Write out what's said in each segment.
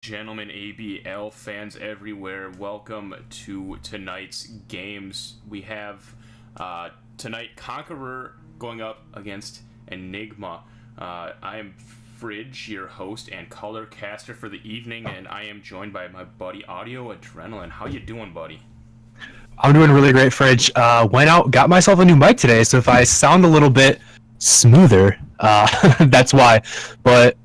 Gentlemen, ABL fans everywhere, welcome to tonight's games. We have tonight Conqueror going up against Enigma. I am Fridge, your host and color caster for the evening, and I am joined by my buddy Audio Adrenaline. How you doing, buddy? I'm doing really great, Fridge. Went out, got myself a new mic today, so if I sound a little bit smoother, that's why. But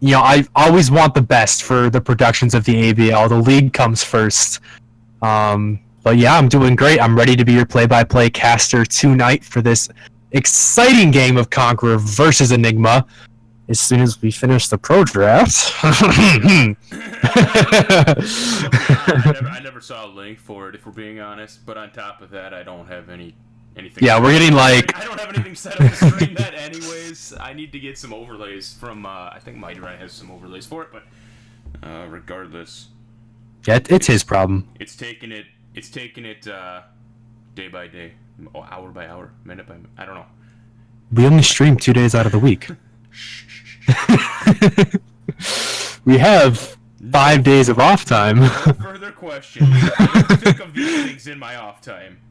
you know, I always want the best for the productions of the ABL. The league comes first. But yeah, I'm doing great. I'm ready to be your play-by-play caster tonight for this exciting game of Conqueror versus Enigma. As soon as we finish the pro draft. I never saw a link for it, if we're being honest. But on top of that, I don't have anything. Yeah, we're getting like. I don't have anything set up to stream that, anyways. I need to get some overlays from. I think Mighty Ryan has some overlays for it, but regardless. Yeah, it's his problem. It's taking it. Day by day, hour by hour, minute by minute. I don't know. We only stream 2 days out of the week. We have 5 days of off time. No further questions. I don't think of these things in my off time.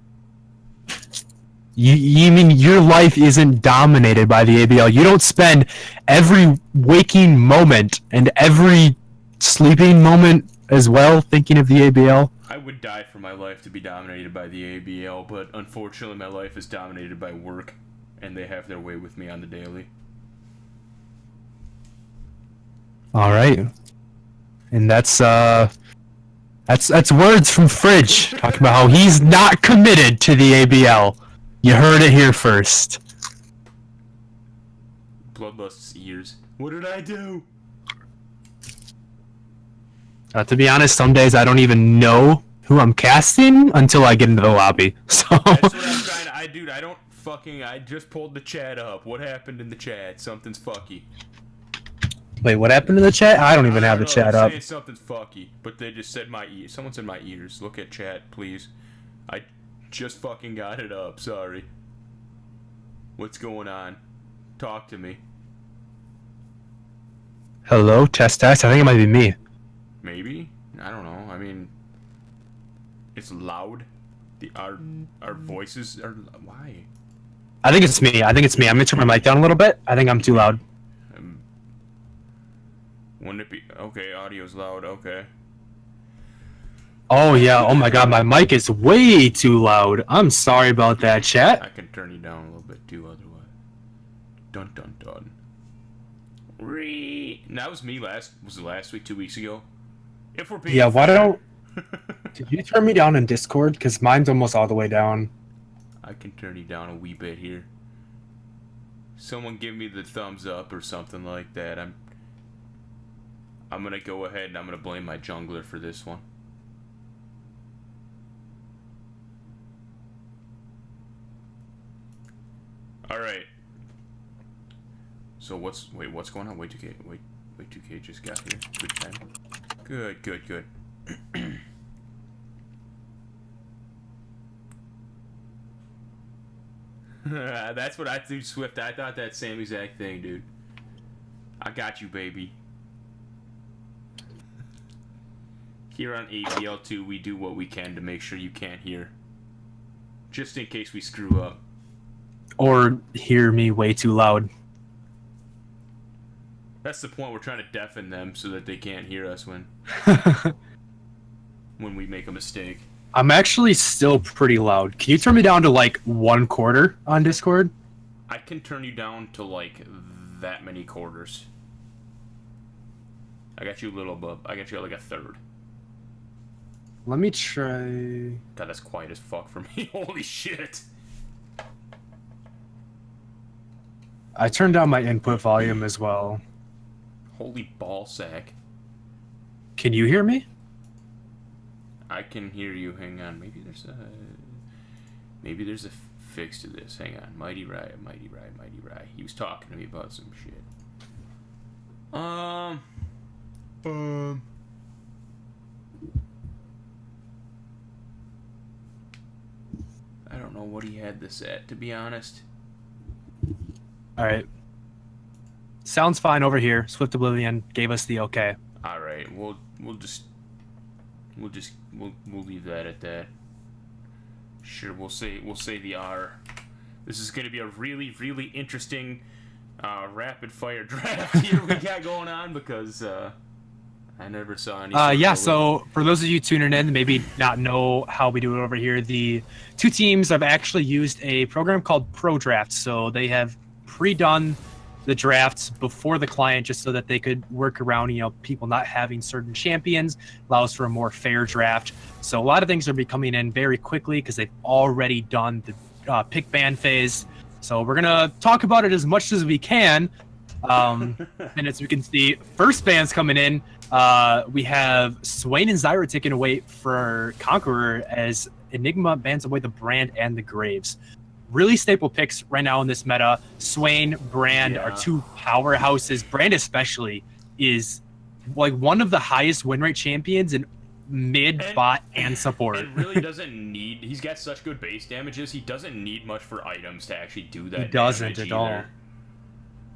You mean your life isn't dominated by the ABL? You don't spend every waking moment and every sleeping moment as well thinking of the ABL? I would die for my life to be dominated by the ABL, but unfortunately my life is dominated by work, and they have their way with me on the daily. All right, and that's words from Fridge talking about how he's not committed to the ABL. You heard it here first. Bloodlust's ears. What did I do? To be honest, some days I don't even know who I'm casting until I get into the lobby. So that's what I'm trying to. Dude, I don't fucking. I just pulled the chat up. What happened in the chat? Something's fucky. Wait, what happened in the chat? I don't even have the chat up. Saying something's fucky, but they just said my ears. Someone said my ears. Look at chat, please. I just fucking got it up. Sorry. What's going on? Talk to me. Hello, test. I think it might be me. Maybe? I don't know. I mean, it's loud. Our voices are. Why? I think it's me. I'm gonna turn my mic down a little bit. I think I'm too loud. Wouldn't it be okay? Audio's loud. Okay. Oh yeah. Oh my god, my mic is way too loud. I'm sorry about that, chat. I can turn you down a little bit too, otherwise. Dun dun dun. That was me last week, 2 weeks ago? If we're being why don't... Did you turn me down in Discord? Because mine's almost all the way down. I can turn you down a wee bit here. Someone give me the thumbs up or something like that. I'm gonna go ahead and I'm gonna blame my jungler for this one. Alright. So what's going on? Wait 2K just got here. Good time. Good. That's what I do, Swift. I thought that same exact thing, dude. I got you, baby. Here on ABL2, we do what we can to make sure you can't hear. Just in case we screw up. Or hear me way too loud. That's the point. We're trying to deafen them so that they can't hear us when we make a mistake. I'm actually still pretty loud. Can you turn me down to like 1/4 on Discord? I can turn you down to like that many quarters. I got you a little above. I got you at like 1/3. Let me try... God, that's quiet as fuck for me. Holy shit. I turned down my input volume as well. Holy ballsack. Can you hear me? I can hear you. Hang on. Maybe there's a fix to this. Hang on. Mighty Rye. He was talking to me about some shit. I don't know what he had this at, to be honest. Alright. Sounds fine over here. Swift Oblivion gave us the okay. All right, we'll leave that at that. Sure, we'll say the R. This is going to be a really interesting rapid fire draft here we got going on because I never saw any. Yeah, so for those of you tuning in, maybe not know how we do it over here, the two teams have actually used a program called Pro Draft. So they have pre-done the drafts before the client just so that they could work around, people not having certain champions, allows for a more fair draft. So a lot of things are be coming in very quickly because they've already done the pick ban phase. So we're going to talk about it as much as we can. And as we can see, first ban's coming in. We have Swain and Zyra taking away for Conqueror as Enigma bans away the Brand and the Graves. Really staple picks right now in this meta. Swain, Brand are two powerhouses. Brand especially is like one of the highest win rate champions in mid, bot, and support. It really doesn't need... He's got such good base damages. He doesn't need much for items to actually do that. He doesn't at all.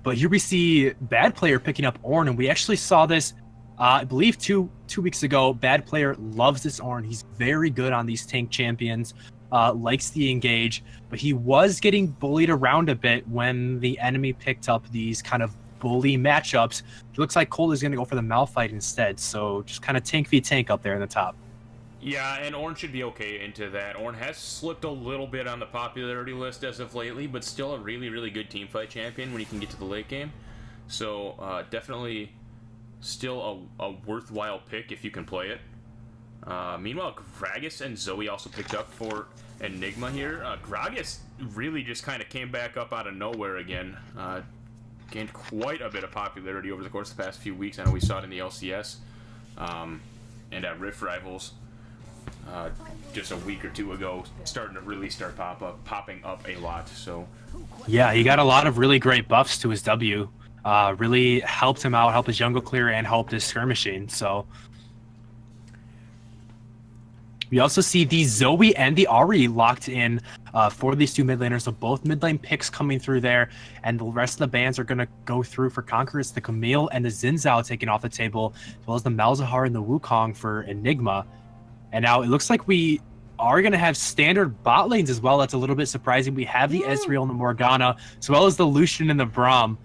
But here we see Bad Player picking up Ornn, and we actually saw this, I believe, two weeks ago. Bad Player loves this Ornn. He's very good on these tank champions, likes the engage, but he was getting bullied around a bit when the enemy picked up these kind of bully matchups. It looks like Cole is going to go for the Malphite instead, so just kind of tank v tank up there in the top. Yeah, and Ornn should be okay into that. Ornn has slipped a little bit on the popularity list as of lately, but still a really good teamfight champion when you can get to the late game. So definitely still a worthwhile pick if you can play it. Meanwhile, Gragas and Zoe also picked up for Enigma here. Gragas really just kind of came back up out of nowhere again. Gained quite a bit of popularity over the course of the past few weeks. I know we saw it in the LCS and at Rift Rivals. Just a week or two ago, starting to really start popping up a lot. So yeah, he got a lot of really great buffs to his W. Really helped him out, helped his jungle clear, and helped his skirmishing. So we also see the Zoe and the Ahri locked in for these two mid laners. So both mid lane picks coming through there, and the rest of the bans are going to go through for Conquerors. The Camille and the Xin Zhao taken off the table, as well as the Malzahar and the Wukong for Enigma. And now it looks like we are going to have standard bot lanes as well. That's a little bit surprising. We have the Ezreal and the Morgana, as well as the Lucian and the Braum.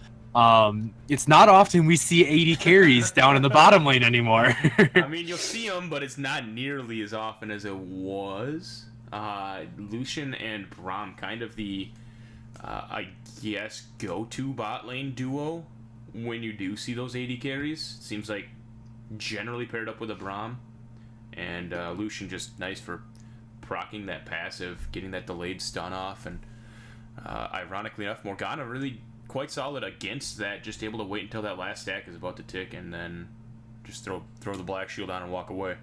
It's not often we see AD carries down in the bottom lane anymore. I mean, you'll see them, but it's not nearly as often as it was. Lucian and Braum, kind of the, I guess, go-to bot lane duo when you do see those AD carries. Seems like generally paired up with a Braum. And Lucian just nice for proccing that passive, getting that delayed stun off, and ironically enough, Morgana really quite solid against that, just able to wait until that last stack is about to tick and then just throw the black shield on and walk away.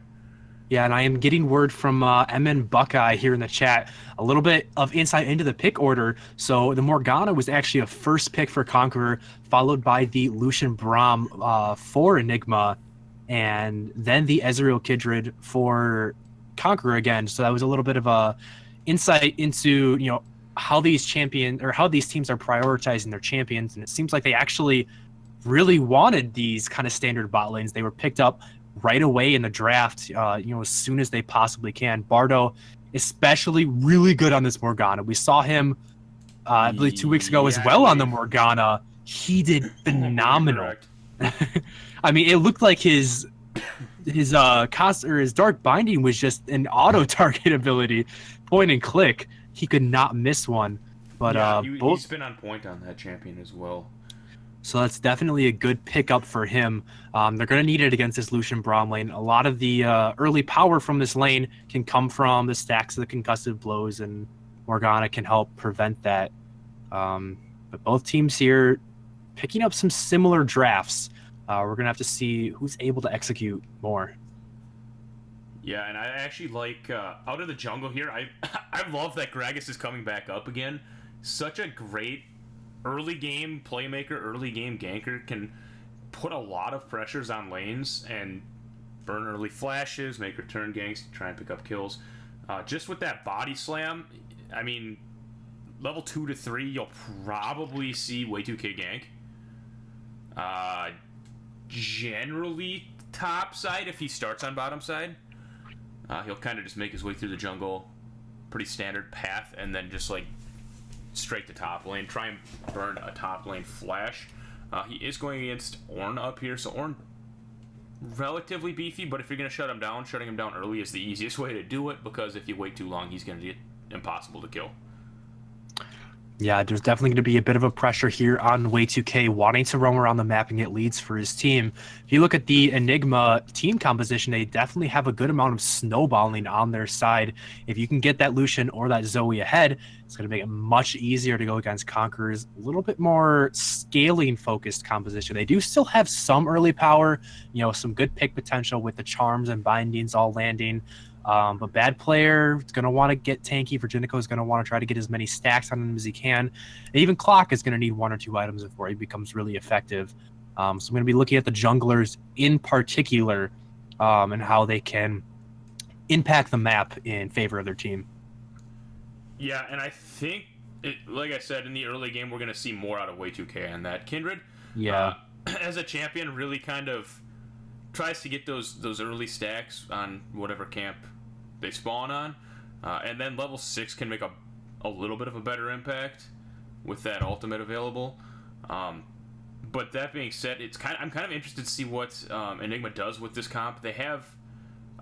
Yeah, and I am getting word from MN Buckeye here in the chat, a little bit of insight into the pick order. So the Morgana was actually a first pick for Conqueror, followed by the Lucian Braum for Enigma, and then the Ezreal Kindred for Conqueror again. So that was a little bit of a insight into, how these teams are prioritizing their champions. And it seems like they actually really wanted these kind of standard bot lanes. They were picked up right away in the draft, as soon as they possibly can. Bardo, especially really good on this Morgana. We saw him, I believe 2 weeks ago as well on the Morgana. He did phenomenal. I mean, it looked like his dark binding was just an auto target ability, point and click. He could not miss one. But yeah, he's been on point on that champion as well. So that's definitely a good pickup for him. They're going to need it against this Lucian Braum lane. A lot of the early power from this lane can come from the stacks of the concussive blows, and Morgana can help prevent that. But both teams here picking up some similar drafts. We're going to have to see who's able to execute more. Yeah, and I actually like, out of the jungle here, I love that Gragas is coming back up again. Such a great early game playmaker, early game ganker, can put a lot of pressures on lanes and burn early flashes, make return ganks to try and pick up kills. Just with that body slam, I mean, level 2 to 3, you'll probably see way 2k gank. Generally, top side if he starts on bottom side. He'll kind of just make his way through the jungle, pretty standard path, and then just like straight to top lane, try and burn a top lane flash. He is going against Ornn up here, so Ornn relatively beefy, but if you're going to shut him down, shutting him down early is the easiest way to do it, because if you wait too long, he's going to get impossible to kill. Yeah, there's definitely going to be a bit of a pressure here on Way2K wanting to roam around the map and get leads for his team. If you look at the Enigma team composition, they definitely have a good amount of snowballing on their side. If you can get that Lucian or that Zoe ahead, it's going to make it much easier to go against Conqueror's a little bit more scaling focused composition. They do still have some early power, you know, some good pick potential with the charms and bindings all landing. But bad player is going to want to get tanky. Virginico is going to want to try to get as many stacks on him as he can. And even Clock is going to need 1 or 2 items before he becomes really effective. So I'm going to be looking at the junglers in particular and how they can impact the map in favor of their team. Yeah, and I think, like I said, in the early game, we're going to see more out of Way2K on that. Kindred, Yeah. As a champion, really kind of tries to get those early stacks on whatever camp they spawn on, and then level 6 can make a little bit of a better impact with that ultimate available. But that being said, I'm kind of interested to see what Enigma does with this comp. They have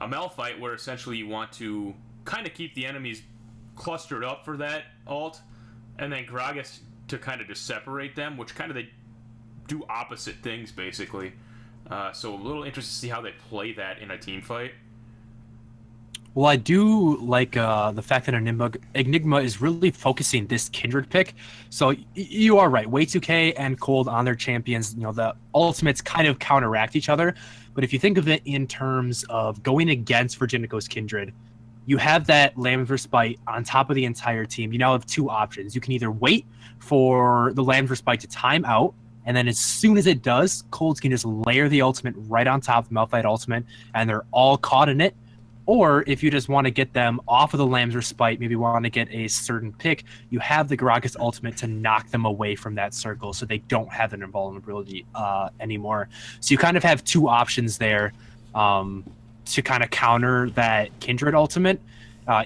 a Malphite where essentially you want to kind of keep the enemies clustered up for that ult, and then Gragas to kind of just separate them, which kind of they do opposite things basically. So a little interested to see how they play that in a team fight. Well, I do like the fact that Enigma is really focusing this Kindred pick. So you are right. Way2K and Cold on their champions, you know, the ultimates kind of counteract each other. But if you think of it in terms of going against Virginico's Kindred, you have that Lamb's Respite on top of the entire team. You now have 2 options. You can either wait for the Lamb's Respite to time out, and then as soon as it does, Colds can just layer the ultimate right on top of the Malphite ultimate, and they're all caught in it. Or if you just want to get them off of the Lamb's Respite, maybe want to get a certain pick, you have the Gragas ultimate to knock them away from that circle so they don't have an invulnerability anymore. So you kind of have 2 options there to kind of counter that Kindred ultimate,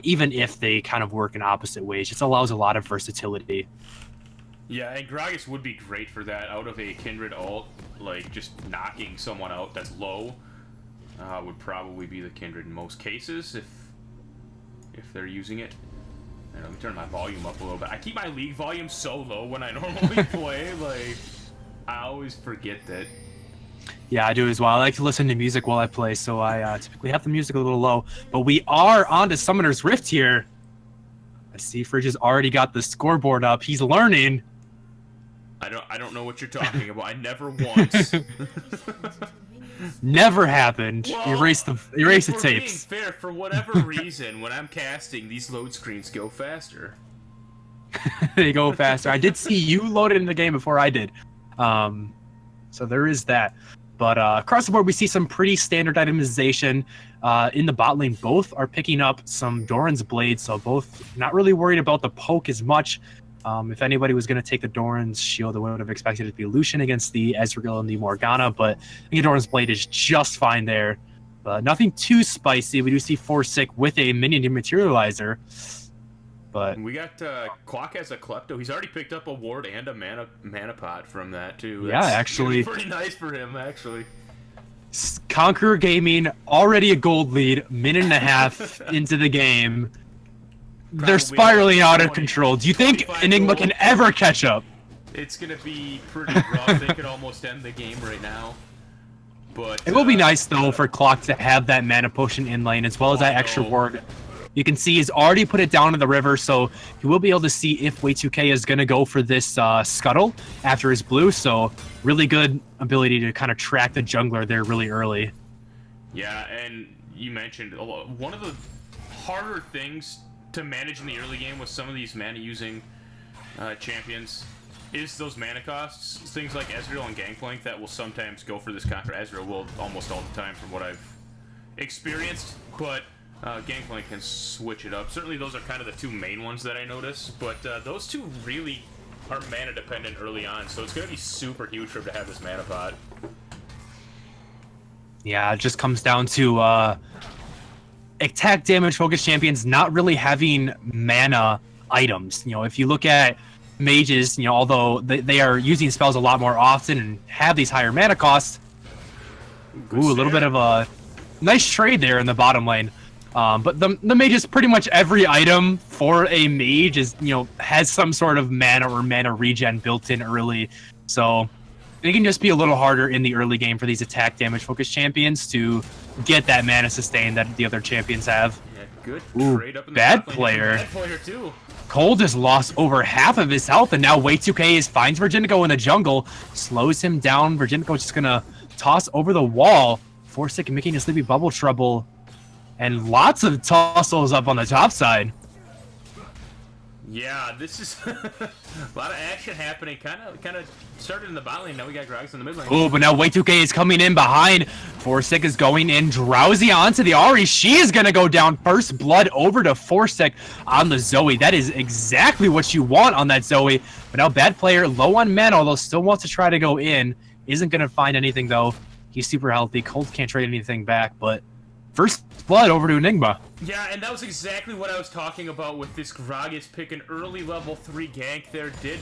even if they kind of work in opposite ways. It just allows a lot of versatility. Yeah, and Gragas would be great for that out of a Kindred ult, like just knocking someone out that's low. Would probably be the Kindred in most cases if they're using it. And let me turn my volume up a little bit. I keep my league volume so low when I normally play, like I always forget that. Yeah, I do as well. I like to listen to music while I play, so I typically have the music a little low. But we are on to Summoner's Rift here. I see Fridge has already got the scoreboard up. He's learning. I don't know what you're talking about. I never once. Never happened. Well, erase the tapes. Being fair, for whatever reason, when I'm casting, these load screens go faster. They go faster. I did see you load it in the game before I did. So there is that. But across the board, we see some pretty standard itemization. In the bot lane, both are picking up some Doran's Blades, so both not really worried about the poke as much. If anybody was going to take the Doran's Shield, I would have expected it to be Lucian against the Ezreal and the Morgana, but I think Doran's Blade is just fine there. Nothing too spicy. We do see Forsick with a minion dematerializer. But we got Quack as a Klepto. He's already picked up a ward and a mana pot from that too. Yeah, That's actually pretty nice for him, actually. Conqueror Gaming already a gold lead, minute and a half into the game. They're spiraling out of control. Do you think Enigma can ever catch up? It's gonna be pretty rough. They could almost end the game right now. But it will be nice though for Clock to have that mana potion in lane as well as that extra ward. You can see he's already put it down in the river, so he will be able to see if Way2K is going to go for this scuttle after his blue. So really good ability to kind of track the jungler there really early. Yeah, and you mentioned one of the harder things to manage in the early game with some of these mana-using champions is those mana costs. Things like Ezreal and Gangplank that will sometimes go for this contra. Ezreal will almost all the time from what I've experienced, but Gangplank can switch it up. Certainly those are kind of the 2 main ones that I notice, but those 2 really are mana dependent early on, so it's going to be super huge for him to have this mana pot. Yeah, it just comes down to attack damage focused champions not really having mana items. You know, if you look at mages, you know, although they are using spells a lot more often and have these higher mana costs. Ooh, a little bit of a nice trade there in the bottom lane. But the mages, pretty much every item for a mage is, you know, has some sort of mana or mana regen built in early. So it can just be a little harder in the early game for these attack damage focused champions to get that mana sustain that the other champions have. Yeah, good trade up in the bad top lane. player. Bad player too. Cole just lost over half of his health, and now Way2K finds Virginico in the jungle, slows him down. Virginico just gonna toss over the wall. Forsic making a sleepy bubble trouble, and lots of tussles up on the top side. Yeah, this is a lot of action happening. Kind of started in the bot lane. Now we got Grogs in the mid lane. Oh, but now Way2K is coming in behind. Forsic is going in. Drowsy onto the Ahri. She is going to go down. First blood over to Forsic on the Zoe. That is exactly what you want on that Zoe. But now bad player, low on mana, although still wants to try to go in. Isn't going to find anything, though. He's super healthy. Colt can't trade anything back, but first blood over to Enigma. Yeah, and that was exactly what I was talking about with this Gragas pick. An early level 3 gank there did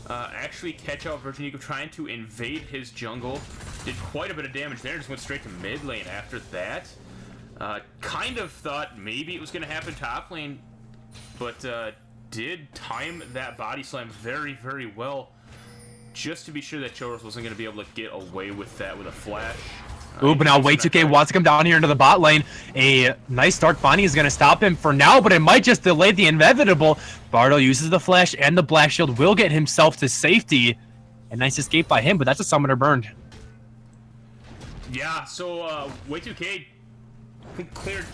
actually catch out Virginico trying to invade his jungle. Did quite a bit of damage there, just went straight to mid lane after that. Kind of thought maybe it was going to happen top lane, but did time that body slam very, very well, just to be sure that Choros wasn't going to be able to get away with that with a flash. Ooh, but now Way2K wants to come down here into the bot lane. A nice Dark Bonnie is going to stop him for now, but it might just delay the inevitable. Bardo uses the flash, and the Black Shield will get himself to safety. A nice escape by him, but that's a summoner burned. Yeah, so Way2K cleared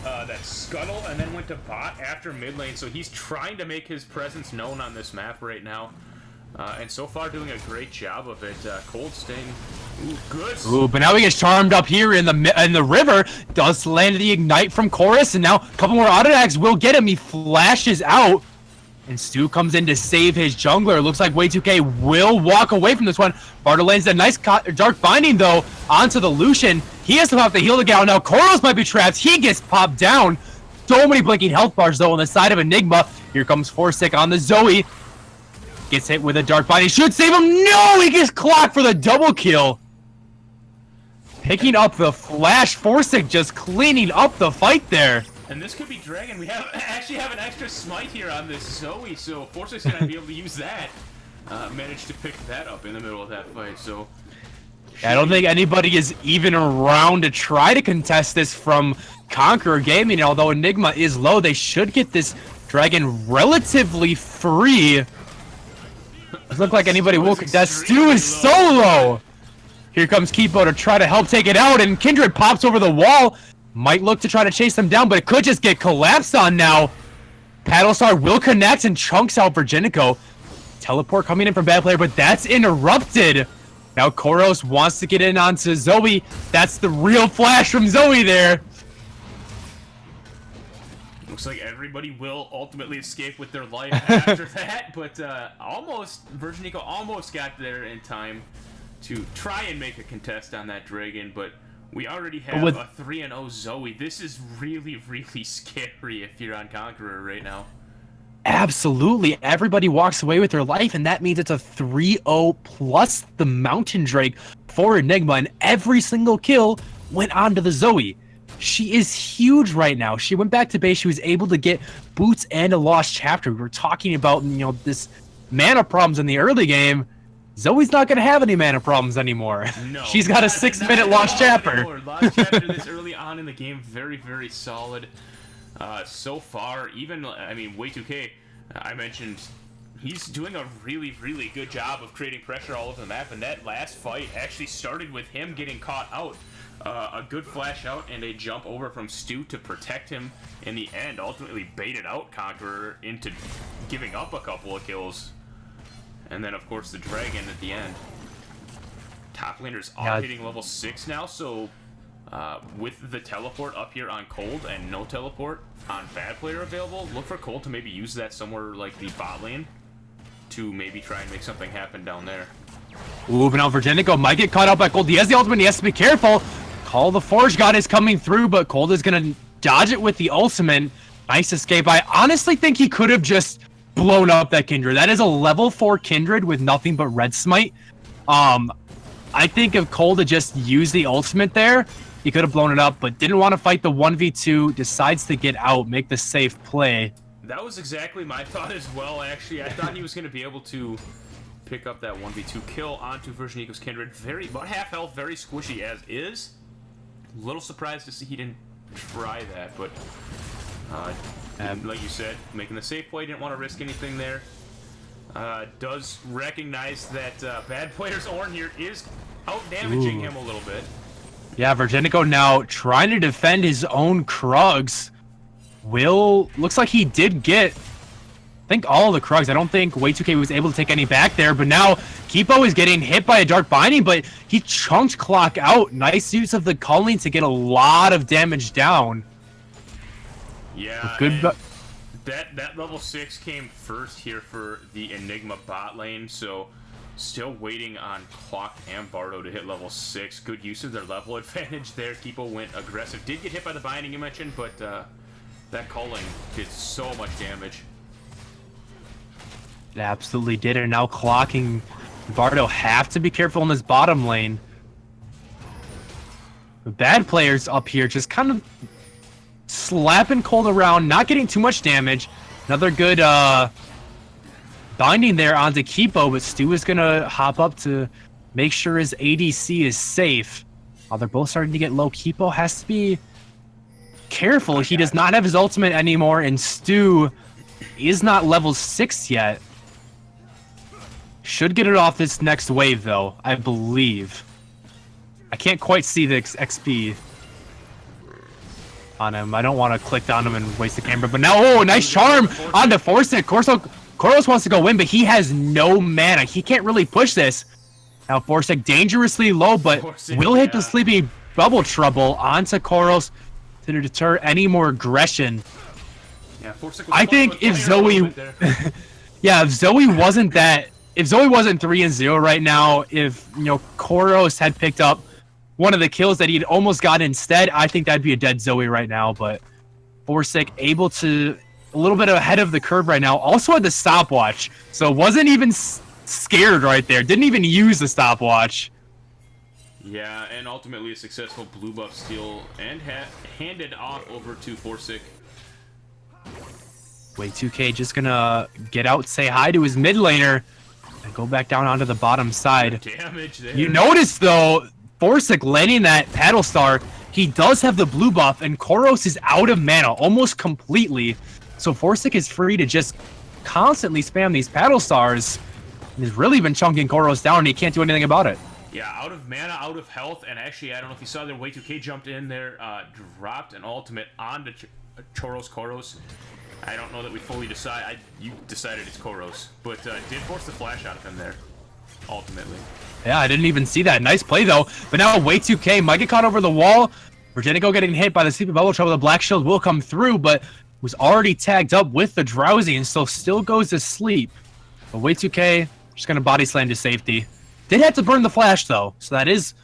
that scuttle and then went to bot after mid lane, so he's trying to make his presence known on this map right now. And so far doing a great job of it. Cold Sting. Ooh, good. Ooh, but now he gets charmed up here in the river. Does land the ignite from Chorus, and now a couple more auto attacks will get him. He flashes out, and Stu comes in to save his jungler. Looks like Way2K will walk away from this one. Bardo lands a nice Dark Binding, though, onto the Lucian. He has to pop the heal to get out. Now Koros might be trapped. He gets popped down. So many blinking health bars, though, on the side of Enigma. Here comes Forsic on the Zoe. Gets hit with a Dark Binding. Should save him. No! He gets clocked for the double kill. Picking up the flash. Forsic just cleaning up the fight there. And this could be Dragon. We actually have an extra smite here on this Zoe, so Forsic's going to be able to use that. Managed to pick that up in the middle of that fight, so... I don't think anybody is even around to try to contest this from Conqueror Gaming. Although Enigma is low, they should get this Dragon relatively free. Doesn't look like anybody will contest. Stu is solo! Here comes Kipo to try to help take it out, and Kindred pops over the wall. Might look to try to chase them down, but it could just get collapsed on now. Paddlestar will connect and chunks out Virginico. Teleport coming in from bad player, but that's interrupted. Now Koros wants to get in onto Zoe. That's the real flash from Zoe there. Looks like everybody will ultimately escape with their life after that, but Virginico almost got there in time to try and make a contest on that Dragon, but we already have a 3-0 Zoe. This is really, really scary if you're on Conqueror right now. Absolutely. Everybody walks away with their life, and that means it's a 3-0 plus the Mountain Drake for Enigma, and every single kill went on to the Zoe. She is huge right now. She went back to base. She was able to get boots and a lost chapter. We were talking about, you know, this mana problems in the early game. Zoe's not going to have any mana problems anymore. No, she's got a 6-minute lost chapter. Lost chapter this early on in the game. Very, very solid. So far, even, I mean, Way2K, I mentioned, he's doing a really, really good job of creating pressure all over the map, and that last fight actually started with him getting caught out. A good flash out and a jump over from Stu to protect him in the end. Ultimately baited out Conqueror into giving up a couple of kills. And then, of course, the Dragon at the end. Top laners are hitting level 6 now, so with the teleport up here on Cold and no teleport on bad player available, look for Cold to maybe use that somewhere like the bot lane to maybe try and make something happen down there. Ooh, but now Virginico might get caught out by Cold. He has the ultimate, he has to be careful. Call the Forge God is coming through, but Cold is going to dodge it with the ultimate. Nice escape. I honestly think he could have just blown up that Kindred. That is a level 4 Kindred with nothing but Red Smite. I think if Cold had just used the ultimate there, he could have blown it up, but didn't want to fight the 1v2, decides to get out, make the safe play. That was exactly my thought as well, actually. I thought he was going to be able to pick up that 1v2 kill onto Virginico's Kindred. About half health, very squishy as is. A little surprised to see he didn't try that, but like you said, making the safe play, didn't want to risk anything there. Does recognize that bad player's Ornn here is out-damaging him a little bit. Yeah, Virginico now trying to defend his own Krugs. Looks like he did get, I think, all of the Krugs. I don't think Way2K was able to take any back there, but now Kipo is getting hit by a Dark Binding, but he chunked Clock out. Nice use of the Culling to get a lot of damage down. Yeah, good. That level 6 came first here for the Enigma bot lane, so still waiting on Clock and Bardo to hit level 6. Good use of their level advantage there. Kipo went aggressive. Did get hit by the Binding you mentioned, but that Culling did so much damage. It absolutely did, and now Clock and Bardo have to be careful in this bottom lane. The bad players up here just kind of slapping Cold around, not getting too much damage. Another good binding there onto Kipo, but Stu is going to hop up to make sure his ADC is safe. They're both starting to get low. Kipo has to be careful. He does not have his ultimate anymore, and Stu is not level 6 yet. Should get it off this next wave, though, I believe. I can't quite see the XP on him. I don't want to click on him and waste the camera, but now, oh, nice charm onto Forsyth. Koros wants to go in, but he has no mana. He can't really push this. Now Forsyth dangerously low, but will hit the Sleepy Bubble Trouble onto Koros to deter any more aggression. Yeah, I think if Zoe, yeah, if Zoe wasn't 3-0 right now, if Koros had picked up one of the kills that he'd almost got instead, I think that'd be a dead Zoe right now. But Forsyth able to a little bit ahead of the curve right now. Also had the stopwatch, so wasn't even scared right there. Didn't even use the stopwatch. Yeah, and ultimately a successful blue buff steal and handed off over to Forsyth. Way2K just gonna get out, say hi to his mid laner, and go back down onto the bottom side. Damage there. You notice though, Forsyth landing that Paddle Star, he does have the blue buff, and Koros is out of mana almost completely. So Forsyth is free to just constantly spam these Paddle Stars. He's really been chunking Koros down, and he can't do anything about it. Yeah, out of mana, out of health, and actually, I don't know if you saw there, Way2K jumped in there, dropped an ultimate onto Koros. I don't know that we fully decide. You decided it's Koros, but did force the flash out of him there, ultimately. Yeah, I didn't even see that. Nice play, though. But now Way2K might get caught over the wall. Virginico getting hit by the Sleepy Bubble Trouble. The Black Shield will come through, but was already tagged up with the Drowsy, and so still goes to sleep. But Way2K just going to body slam to safety. Did have to burn the flash, though, so that is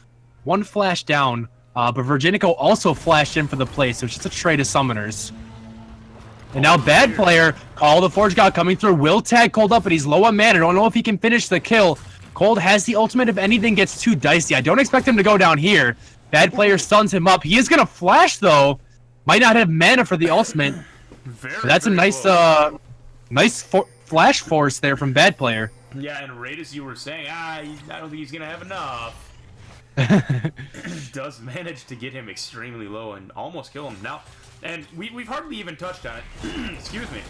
one flash down. But Virginico also flashed in for the play, so it's just a trade of summoners. And now bad player, Call the Forge God coming through, will tag Cold up, but he's low on mana. I don't know if he can finish the kill. Cold has the ultimate if anything gets too dicey. I don't expect him to go down here. Bad player stuns him up. He is going to flash, though. Might not have mana for the ultimate. But that's a nice flash force there from bad player. Yeah, and right as you were saying, I don't think he's going to have enough. Does manage to get him extremely low and almost kill him. Now, and we've hardly even touched on it. Excuse me.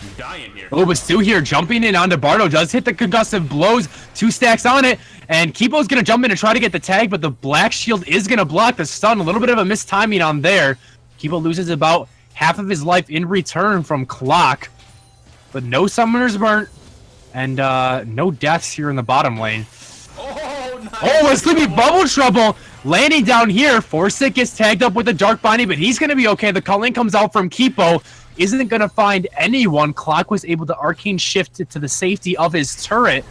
I'm dying here. Oh, but Stu here jumping in onto Bardo. Does hit the concussive blows. 2 stacks on it. And Kipo's going to jump in and try to get the tag, but the Black Shield is going to block the stun. A little bit of a mistiming on there. Kipo loses about half of his life in return from Clock. But no summoners burnt. And no deaths here in the bottom lane. Oh, nice. Oh, a Sleepy Bubble Trouble landing down here. Forsyth gets tagged up with the Dark Binding, but he's going to be okay. The culling comes out from Kipo. Isn't going to find anyone. Clock was able to Arcane Shift it to the safety of his turret.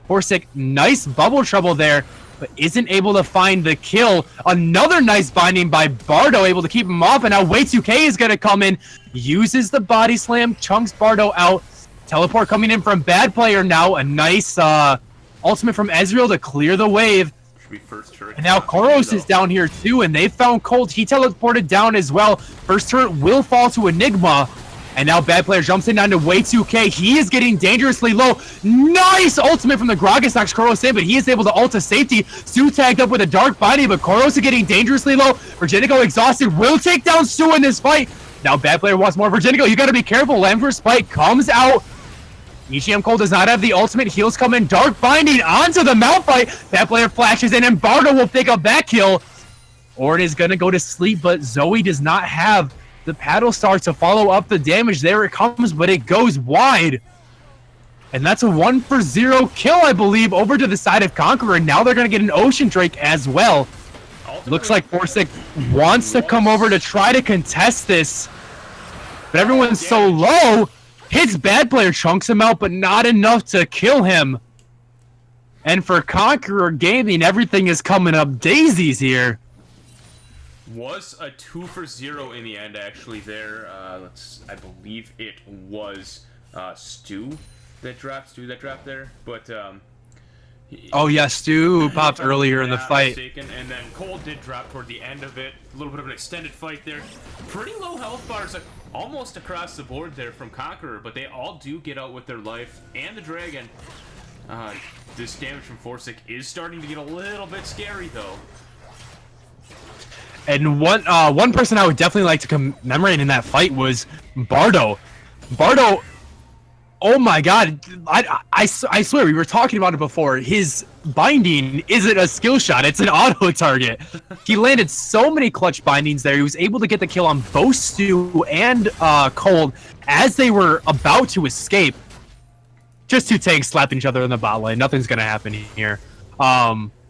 Forsyth, nice Bubble Trouble there. but isn't able to find the kill. Another nice binding by Bardo, able to keep him off, and now Way2K is going to come in, uses the body slam, chunks Bardo out. Teleport coming in from Bad Player now, a nice ultimate from Ezreal to clear the wave. And now Koros is down here too, and they found Cold. He teleported down as well. First turret will fall to Enigma. And now Bad Player jumps in down to Way2K. He is getting dangerously low. Nice ultimate from the Gragas knocks Koros in, but he is able to ult to safety. Stu tagged up with a Dark Binding, but Koros is getting dangerously low. Virginico exhausted, will take down Stu in this fight. Now Bad Player wants more Virginico. You gotta be careful. Lamfur Spike comes out. EGM Cole does not have the ultimate. Heals come in. Dark Binding onto the Malphite. Bad Player flashes in, and Bardo will pick up that kill. Ornn is gonna go to sleep, but Zoe does not have the paddle star to follow up the damage. There it comes, but it goes wide. And that's a 1-for-0 kill, I believe, over to the side of Conqueror. Now they're going to get an Ocean Drake as well. Looks like Forsic wants to come over to try to contest this. But everyone's so low. Hits Bad Player, chunks him out, but not enough to kill him. And for Conqueror Gaming, everything is coming up daisies here. Was a 2-for-0 in the end, actually. There, I believe it was Stu that dropped there, but oh yeah, Stu popped earlier in the fight. Mistaken. And then Cole did drop toward the end of it. A little bit of an extended fight there. Pretty low health bars, almost across the board there from Conqueror, but they all do get out with their life and the dragon. This damage from Forsic is starting to get a little bit scary though. And one person I would definitely like to commemorate in that fight was Bardo. Bardo, oh my god, I swear, we were talking about it before. His binding isn't a skill shot, it's an auto target. He landed so many clutch bindings there. He was able to get the kill on both Stu and Cold as they were about to escape. Just two tanks slapping each other in the bot lane. Nothing's going to happen here.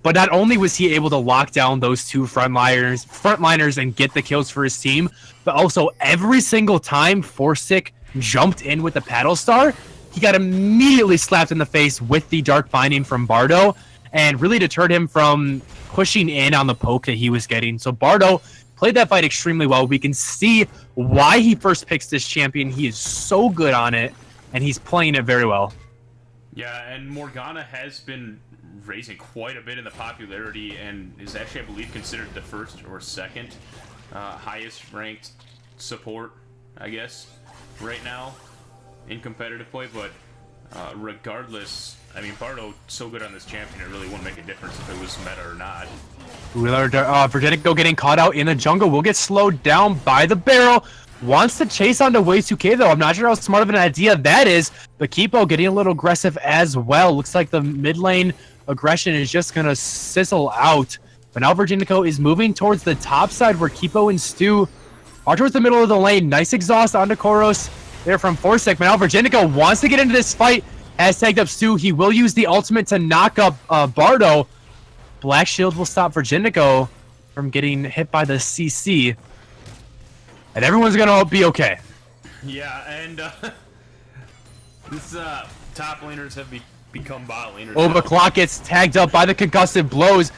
But not only was he able to lock down those two frontliners and get the kills for his team, but also every single time Forsic jumped in with the paddle star, he got immediately slapped in the face with the Dark Binding from Bardo and really deterred him from pushing in on the poke that he was getting. So Bardo played that fight extremely well. We can see why he first picks this champion. He is so good on it, and he's playing it very well. Yeah, and Morgana has been raising quite a bit in the popularity and is actually, I believe, considered the first or second highest ranked support, I guess, right now in competitive play. But regardless, I mean, Bardo so good on this champion, it really wouldn't make a difference if it was meta or not. Virginico getting caught out in the jungle will get slowed down by the barrel. Wants to chase onto Way2K though. I'm not sure how smart of an idea that is, but Kipo getting a little aggressive as well. Looks like the mid lane aggression is just gonna sizzle out. But now Virginico is moving towards the top side where Kipo and Stu are towards the middle of the lane. Nice exhaust onto Koros there from Forsic. But now Virginico wants to get into this fight. Has tagged up Stu. He will use the ultimate to knock up Bardo. Black Shield will stop Virginico from getting hit by the CC. And everyone's gonna be okay. Yeah, and this top laners have become bot laners. Oh, but Clock gets tagged up by the concussive blows.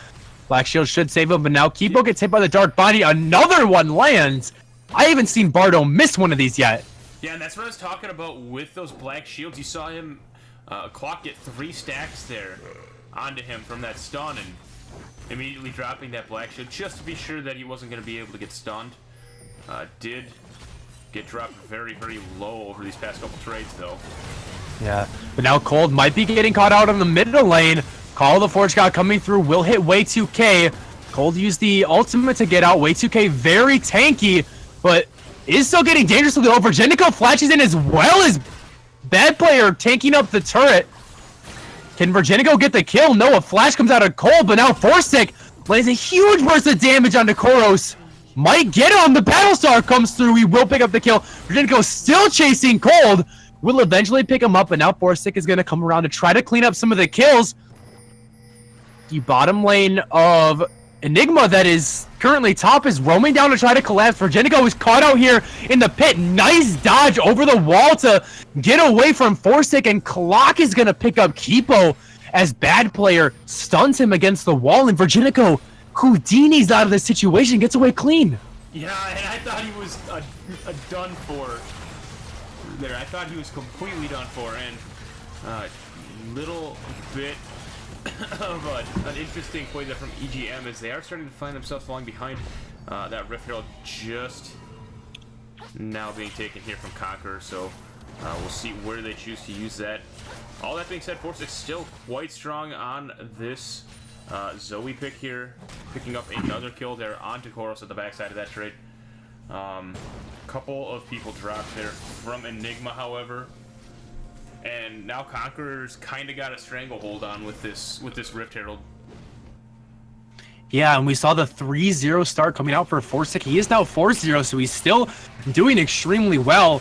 Black Shield should save him, but now Kipo gets hit by the Dark Body. Another one lands. I haven't seen Bardo miss one of these yet. Yeah, and that's what I was talking about with those Black Shields. You saw him, Clock get 3 stacks there onto him from that stun and immediately dropping that Black Shield just to be sure that he wasn't going to be able to get stunned. Did get dropped very, very low over these past couple trades, though. Yeah, but now Cold might be getting caught out in the middle lane. Call of the Forge God coming through will hit Way2K. Cold used the ultimate to get out. Way2K very tanky, but is still getting dangerously low. Virginico flashes in as well as Bad Player tanking up the turret. Can Virginico get the kill? No, a flash comes out of Cold, but now Forsic lays a huge burst of damage onto Koros. Might get him. The Battlestar comes through. He will pick up the kill. Virginico still chasing Cold. Will eventually pick him up, but now Forsic is going to come around to try to clean up some of the kills. The bottom lane of Enigma that is currently top is roaming down to try to collapse. Virginico is caught out here in the pit. Nice dodge over the wall to get away from Forsic, and Clock is going to pick up Kipo as Bad Player stuns him against the wall, and Virginico Houdini's out of this situation, gets away clean. Yeah, and I thought he was a done for there. I thought he was completely done for, and little bit of an interesting play there from EGM as they are starting to find themselves falling behind. That Rift Herald just now being taken here from Conqueror, so we'll see where they choose to use that. All that being said, Force is still quite strong on this Zoe pick here, picking up another kill there onto Koros at the backside of that trade. Couple of people dropped there from Enigma, however, and now Conqueror's kind of got a stranglehold on with this Rift Herald. Yeah, and we saw the 3-0 start coming out for Forsic. He is now 4-0, so he's still doing extremely well.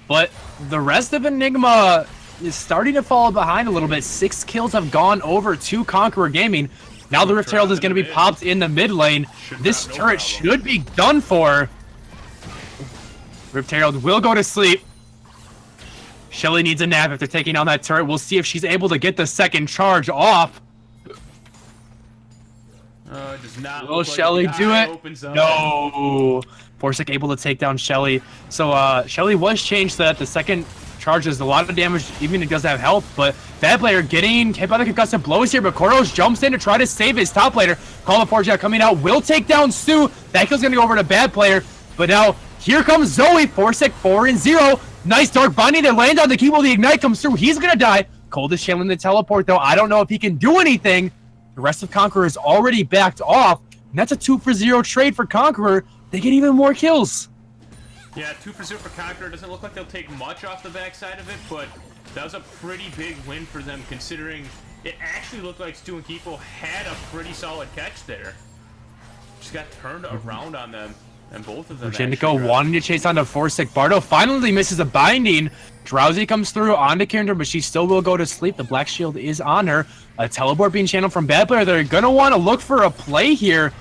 But the rest of Enigma is starting to fall behind a little bit. 6 kills have gone over to Conqueror Gaming. Now the Rift Herald is going to be popped in the mid lane. This turret should be done for. Rift Herald will go to sleep. Shelly needs a nap after taking on that turret. We'll see if she's able to get the second charge off. Does not Will look Shelly like do it? Up. No. Forsic able to take down Shelly. So Shelly was changed so that the second charge does a lot of damage, even if it does have health. But Bad Player getting hit by the concussive blows here, but Koros jumps in to try to save his top laner. Call of Forge coming out, will take down Stu. That kill's gonna go over to Bad Player. But now here comes Zoe. Forsic 4-0. Nice dark binding that lands on the key while the ignite comes through. He's gonna die. Cold is channeling the teleport though. I don't know if he can do anything. The rest of Conqueror is already backed off, and that's a 2-for-0 trade for Conqueror. They get even more kills. Yeah, 2-for-0 for Conqueror. Doesn't look like they'll take much off the backside of it, but that was a pretty big win for them, considering it actually looked like Stu and Kipo had a pretty solid catch there. Just got turned around on them, and both of them. Virginico wanting to chase onto Forsic. Bardo finally misses a binding. Drowsy comes through onto Kinder, but she still will go to sleep. The Black Shield is on her. A teleport being channeled from Bad Player. They're going to want to look for a play here.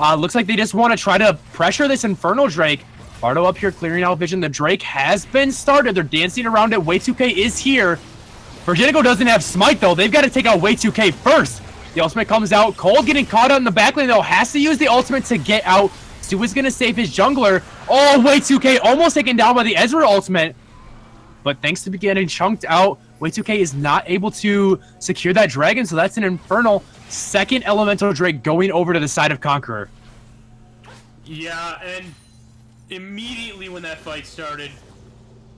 Looks like they just want to try to pressure this Infernal Drake. Bardo up here clearing out vision. The Drake has been started. They're dancing around it. Way2K is here. Virginico doesn't have Smite, though. They've got to take out Way2K first. The ultimate comes out. Cold getting caught out in the back lane, though. Has to use the ultimate to get out. Stu is going to save his jungler. Oh, Way2K almost taken down by the Ezreal ultimate. But thanks to getting chunked out, Way2K is not able to secure that dragon, so that's an Infernal. Second Elemental Drake going over to the side of Conqueror. Yeah, and immediately when that fight started,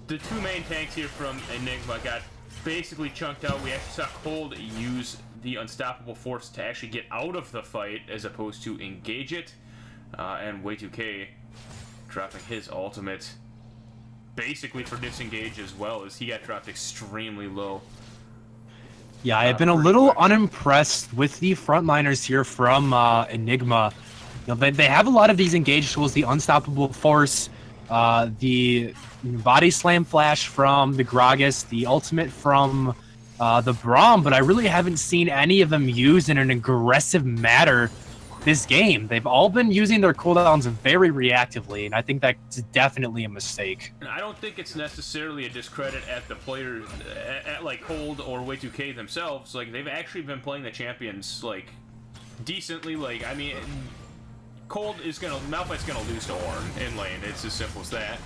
the two main tanks here from Enigma got basically chunked out. We actually saw Cold use the Unstoppable Force to actually get out of the fight as opposed to engage it. And Way2K dropping his ultimate basically for disengage as well, as he got dropped extremely low. Yeah, I've been a little unimpressed with the frontliners here from Enigma. You know, they have a lot of these engage tools, the Unstoppable Force, the Body Slam Flash from the Gragas, the ultimate from the Braum, but I really haven't seen any of them used in an aggressive manner this game. They've all been using their cooldowns very reactively, and I think that's definitely a mistake. And I don't think it's necessarily a discredit at the players, at like Cold or Way2K themselves. Like, they've actually been playing the champions, like, decently. Like, I mean, Cold is gonna, Malphite's gonna lose to Ornn in lane. It's as simple as that.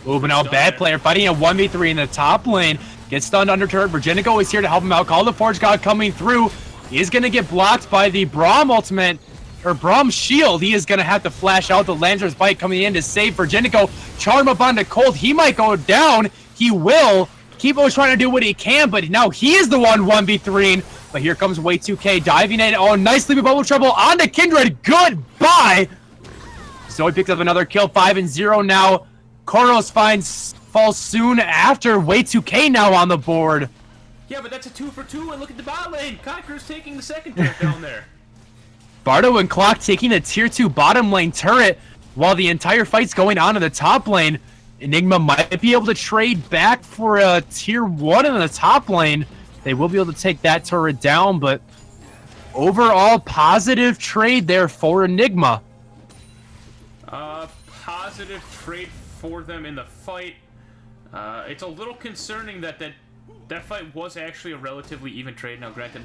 Ooh, but now Bad Player fighting a 1v3 in the top lane. Gets stunned under turret. Virginico is here to help him out. Call the Forge God coming through. He is gonna get blocked by the Braum ultimate. Or Braum's shield. He is going to have to flash out. The Lancer's Bite coming in to save Virginico. Charm up onto Cold. He might go down. He will. Kipo is trying to do what he can, but now he is the one 1v3ing. But here comes Way2K diving in. Oh, nicely with Bubble Trouble onto Kindred. Goodbye. Zoe picks up another kill. 5-0 now. Koros falls soon after. Way2K now on the board. Yeah, but that's a 2-for-2, and look at the bot lane. Conqueror's taking the second turret down there. Bardo and Clock taking a tier 2 bottom lane turret while the entire fight's going on in the top lane. Enigma might be able to trade back for a tier 1 in the top lane. They will be able to take that turret down, but overall positive trade there for Enigma. Positive trade for them in the fight. It's a little concerning that fight was actually a relatively even trade. Now, granted,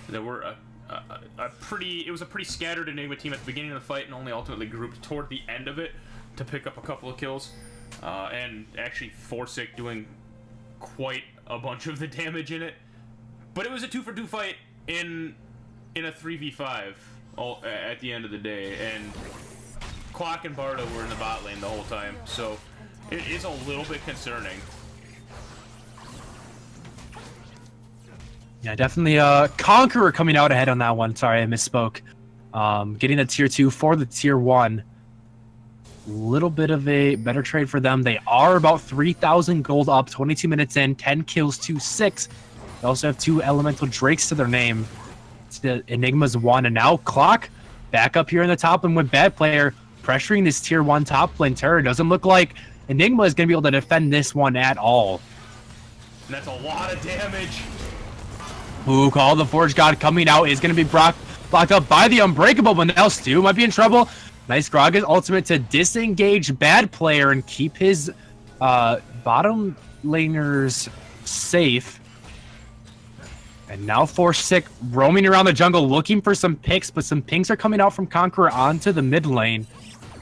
There were it was a pretty scattered Enigma team at the beginning of the fight, and only ultimately grouped toward the end of it to pick up a couple of kills. And actually, Forsic doing quite a bunch of the damage in it. But it was a 2-for-2 fight in a 3v5 at the end of the day, and Quack and Bardo were in the bot lane the whole time, so it is a little bit concerning. Yeah, definitely Conqueror coming out ahead on that one. Sorry, I misspoke. Getting the tier 2 for the tier 1. Little bit of a better trade for them. They are about 3,000 gold up, 22 minutes in, 10 kills to 6. They also have 2 elemental drakes to their name. It's the Enigma's 1, and now Clock back up here in the top and with Bad Player pressuring this tier 1 top lane terror. Doesn't look like Enigma is going to be able to defend this one at all. And that's a lot of damage. Ooh, Call of the Forge God coming out is going to be blocked up by the Unbreakable, but now Stu might be in trouble. Nice Gragas ultimate to disengage Bad Player and keep his bottom laners safe. And now Forsic roaming around the jungle looking for some picks, but some pings are coming out from Conqueror onto the mid lane.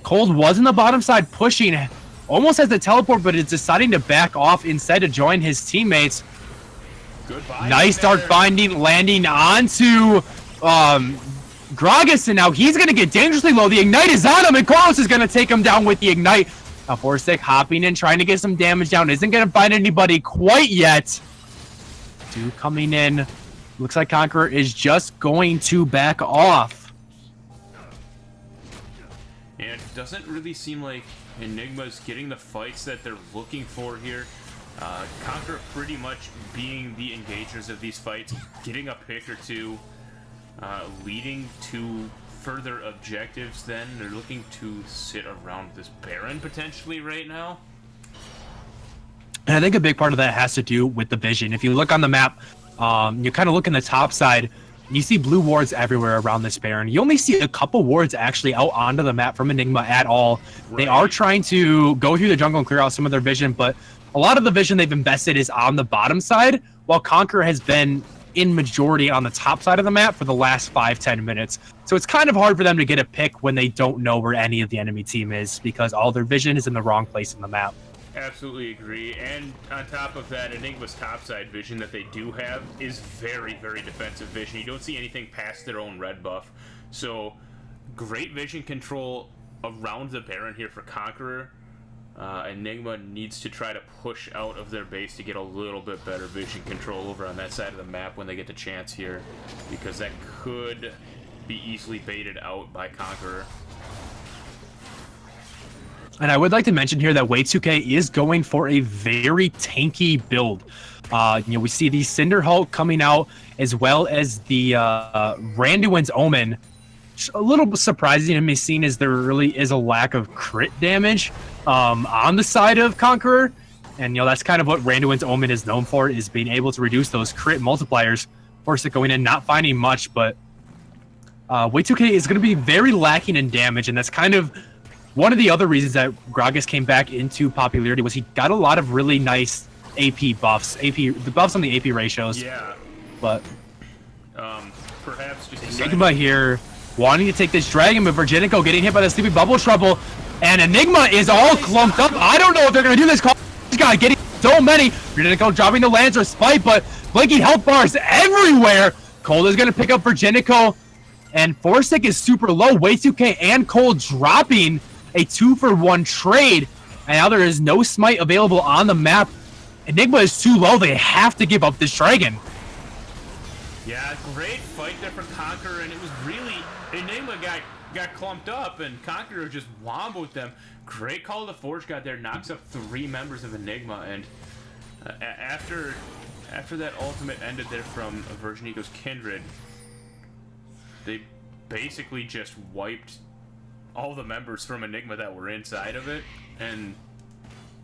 Cold was in the bottom side pushing, almost has the teleport, but is deciding to back off instead to join his teammates. Goodbye, nice Dark Binding landing onto Gragas, and now he's going to get dangerously low. The Ignite is on him, and Carlos is going to take him down with the Ignite. Now Forsic hopping in, trying to get some damage down. Isn't going to find anybody quite yet. Two coming in. Looks like Conqueror is just going to back off. And it doesn't really seem like Enigma's getting the fights that they're looking for here. Conqueror pretty much being the engagers of these fights, getting a pick or two, leading to further objectives. Then they're looking to sit around this Baron potentially right now. And I think a big part of that has to do with the vision. If you look on the map, you kind of look in the top side, you see blue wards everywhere around this Baron. You only see a couple wards actually out onto the map from Enigma at all. Right. They are trying to go through the jungle and clear out some of their vision, but a lot of the vision they've invested is on the bottom side, while Conqueror has been in majority on the top side of the map for the last 5-10 minutes. So it's kind of hard for them to get a pick when they don't know where any of the enemy team is, because all their vision is in the wrong place in the map. Absolutely agree. And on top of that, Enigma's topside vision that they do have is very, very defensive vision. You don't see anything past their own red buff. So great vision control around the Baron here for Conqueror. Enigma needs to try to push out of their base to get a little bit better vision control over on that side of the map when they get the chance here, because that could be easily baited out by Conqueror. And I would like to mention here that Way2K is going for a very tanky build. We see the Cinder Hulk coming out, as well as the Randuin's Omen. A little surprising to me, seeing as there really is a lack of crit damage on the side of Conqueror. And, that's kind of what Randuin's Omen is known for, is being able to reduce those crit multipliers. Forsic going in, not finding much, but Way2K is going to be very lacking in damage, and that's kind of one of the other reasons that Gragas came back into popularity, was he got a lot of really nice AP buffs. The buffs on the AP ratios. Yeah. But perhaps just Enigma here wanting to take this dragon, but Virginico getting hit by the Sleepy Bubble Trouble, and Enigma is all clumped up. I don't know if they're gonna do this. God, getting so many. Virginico dropping the Lancer Spite, but blinking health bars everywhere. Cold is gonna pick up Virginico, and Forsic is super low. Way2K and Cold dropping a 2-for-1 trade, and now there is no smite available on the map. Enigma is too low. They have to give up this dragon. Yeah, great fight there for Conqueror, and it was really Enigma got clumped up, and Conqueror just womboed them. Great Call of the Forge God there, knocks up 3 members of Enigma, and after that ultimate ended there from Virginico's Kindred, they basically just wiped all the members from Enigma that were inside of it, and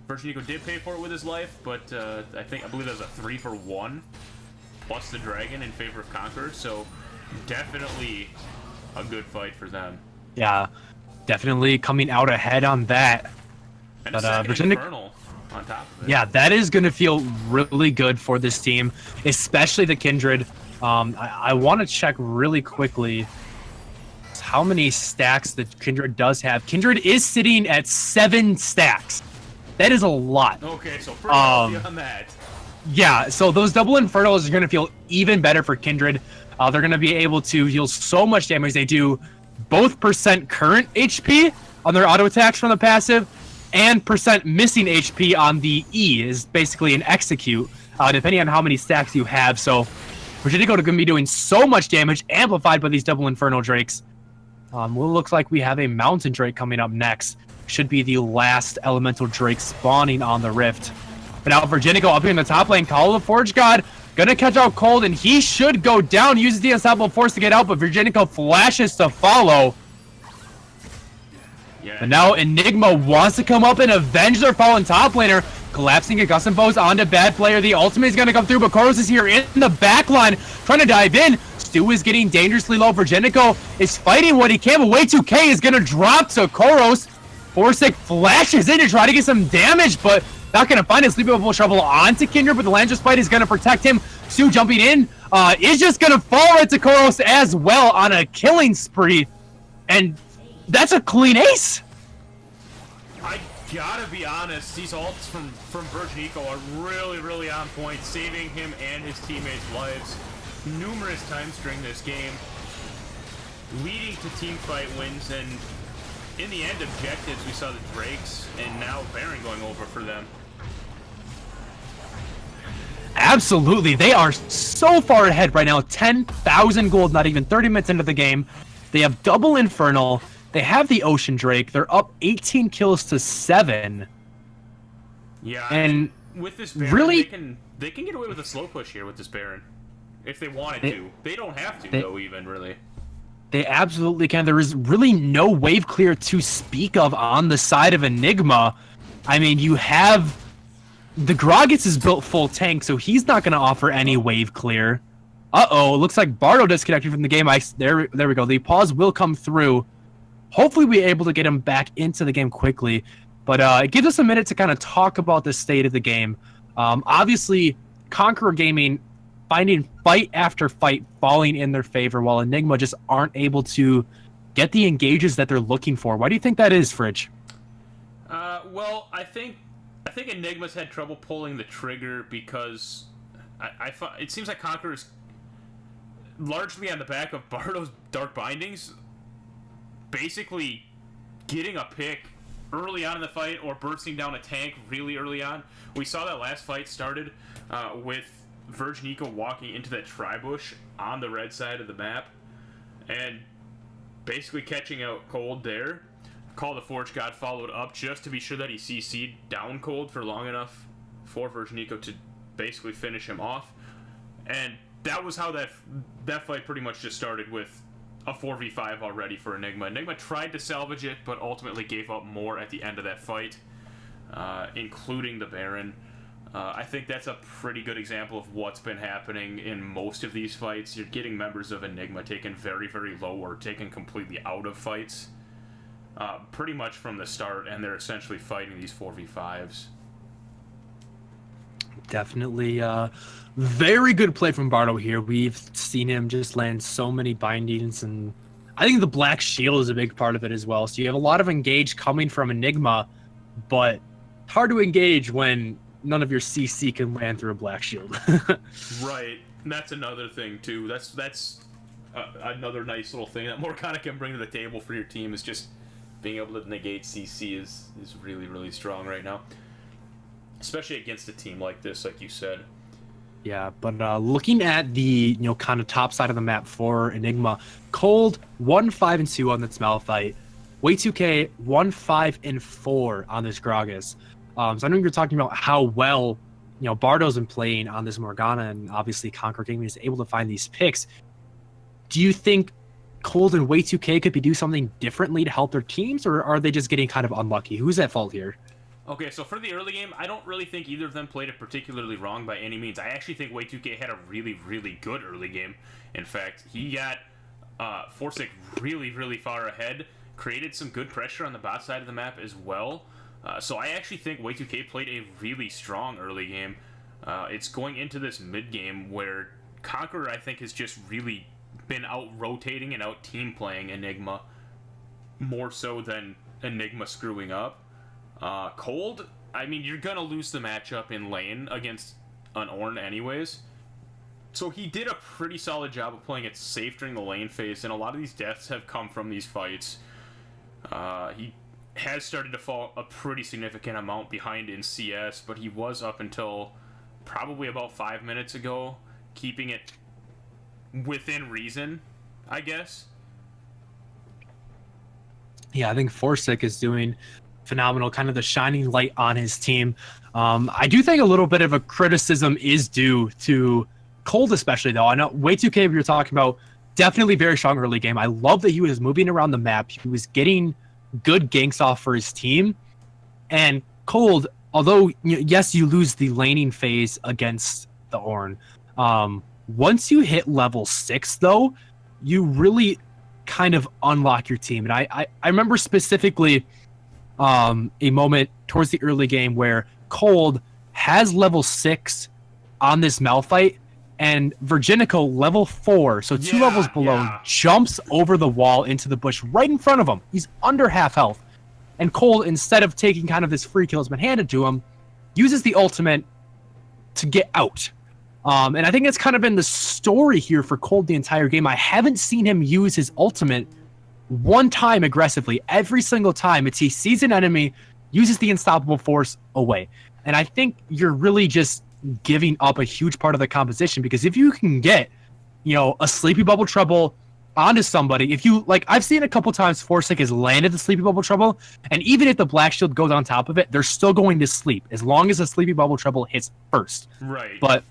Virginico did pay for it with his life, but I believe that was a 3-for-1 plus the dragon in favor of Conqueror, so definitely a good fight for them. Yeah, definitely coming out ahead on that. And but Infernal on top of it. Yeah, that is going to feel really good for this team, especially the Kindred. I want to check really quickly how many stacks that Kindred does have. Kindred is sitting at 7 stacks. That is a lot. Okay, so pretty healthy on that. Yeah, so those double Infernos are going to feel even better for Kindred. They're going to be able to deal so much damage. They do both percent current HP on their auto attacks from the passive and percent missing HP on the E is basically an execute, depending on how many stacks you have. So Virginico are going to be doing so much damage amplified by these double Inferno Drakes. Well, it looks like we have a Mountain Drake coming up next. Should be the last Elemental Drake spawning on the Rift. But now Virginico up here in the top lane, Call of the Forge God, gonna catch out Cold, and he should go down, uses the Unstoppable Force to get out, but Virginico flashes to follow. Yeah. And now Enigma wants to come up and avenge their fallen top laner, collapsing a Gustin Foes onto Bad Player. The ultimate is gonna come through, but Koros is here in the back line, trying to dive in. Stu is getting dangerously low. Virginico is fighting what he can, but Way2K is gonna drop to Koros. Forsic flashes in to try to get some damage, but not going to find it. Sleepable Trouble onto Kindred, but the Landra Spite is going to protect him. Stu jumping in is just going to fall right to Koros as well on a killing spree. And that's a clean ace. I gotta be honest, these ults from Virginico are really, really on point, saving him and his teammates' lives numerous times during this game, leading to teamfight wins, and in the end objectives, we saw the Drakes, and now Baron going over for them. Absolutely. They are so far ahead right now. 10,000 gold, not even 30 minutes into the game. They have double Infernal. They have the Ocean Drake. They're up 18 kills to 7. Yeah, and with this Baron, really, they can get away with a slow push here with this Baron. If they wanted to. They don't have to, though, even, really. They absolutely can. There is really no wave clear to speak of on the side of Enigma. I mean, you have... The Gragas is built full tank, so he's not going to offer any wave clear. Uh-oh, looks like Bardo disconnected from the game. There we go. The pause will come through. Hopefully we're able to get him back into the game quickly. But it gives us a minute to kind of talk about the state of the game. Obviously, Conqueror Gaming finding fight after fight falling in their favor, while Enigma just aren't able to get the engages that they're looking for. Why do you think that is, Fridge? Well, I think Enigma's had trouble pulling the trigger because it seems like Conqueror's largely on the back of Bardo's Dark Bindings, basically getting a pick early on in the fight or bursting down a tank really early on. We saw that last fight started with Virginico walking into that tri-bush on the red side of the map and basically catching out Cold there. Call the Forge God followed up just to be sure that he CC'd down Cold for long enough for Virginico to basically finish him off. And that was how that fight pretty much just started, with a 4v5 already for Enigma. Enigma tried to salvage it, but ultimately gave up more at the end of that fight, including the Baron. I think that's a pretty good example of what's been happening in most of these fights. You're getting members of Enigma taken very, very low or taken completely out of fights pretty much from the start, and they're essentially fighting these 4v5s. Definitely very good play from Bardo here. We've seen him just land so many bindings, and I think the Black Shield is a big part of it as well. So you have a lot of engage coming from Enigma, but hard to engage when none of your CC can land through a Black Shield. Right, and that's another thing too. That's another nice little thing that Morgana can bring to the table for your team, is just being able to negate CC is really, really strong right now, especially against a team like this, like you said. Yeah, but looking at the kind of top side of the map for Enigma, Cold 1-5-2 on this Malphite, Way2K 1-5-4 on this Gragas. So I know you're talking about how well Bardo's been playing on this Morgana, and obviously Conquer Gaming is able to find these picks. Do you think Cold and Way2K could be do something differently to help their teams, or are they just getting kind of unlucky? Who's at fault here? Okay, so for the early game, I don't really think either of them played it particularly wrong by any means. I actually think Way2K had a really, really good early game. In fact, he got Forsic really, really far ahead, created some good pressure on the bot side of the map as well. So I actually think Way2K played a really strong early game. It's going into this mid game where Conqueror, I think, has just really been out-rotating and out-team playing Enigma more so than Enigma screwing up. Cold, I mean, you're gonna lose the matchup in lane against an Ornn anyways. So he did a pretty solid job of playing it safe during the lane phase, and a lot of these deaths have come from these fights. He has started to fall a pretty significant amount behind in CS, but he was up until probably about 5 minutes ago, keeping it within reason, I guess. Yeah, I think Forsic is doing phenomenal, kind of the shining light on his team. I do think a little bit of a criticism is due to Cold, especially, though. I know Way2K, we were talking about, definitely very strong early game. I love that he was moving around the map. He was getting good ganks off for his team. And Cold, although, yes, you lose the laning phase against the Ornn, once you hit level 6, though, you really kind of unlock your team. And I remember specifically a moment towards the early game where Cold has level 6 on this Malphite, and Virginico, level 4, so 2 levels below, jumps over the wall into the bush right in front of him. He's under half health. And Cold, instead of taking kind of this free kill that's been handed to him, uses the ultimate to get out. And I think that's kind of been the story here for Cold the entire game. I haven't seen him use his ultimate one time aggressively. Every single time, it's he sees an enemy, uses the unstoppable force away. And I think you're really just giving up a huge part of the composition, because if you can get, a sleepy bubble trouble onto somebody, if you, like, I've seen a couple times Forsic has landed the sleepy bubble trouble, and even if the black shield goes on top of it, they're still going to sleep as long as the sleepy bubble trouble hits first. Right. But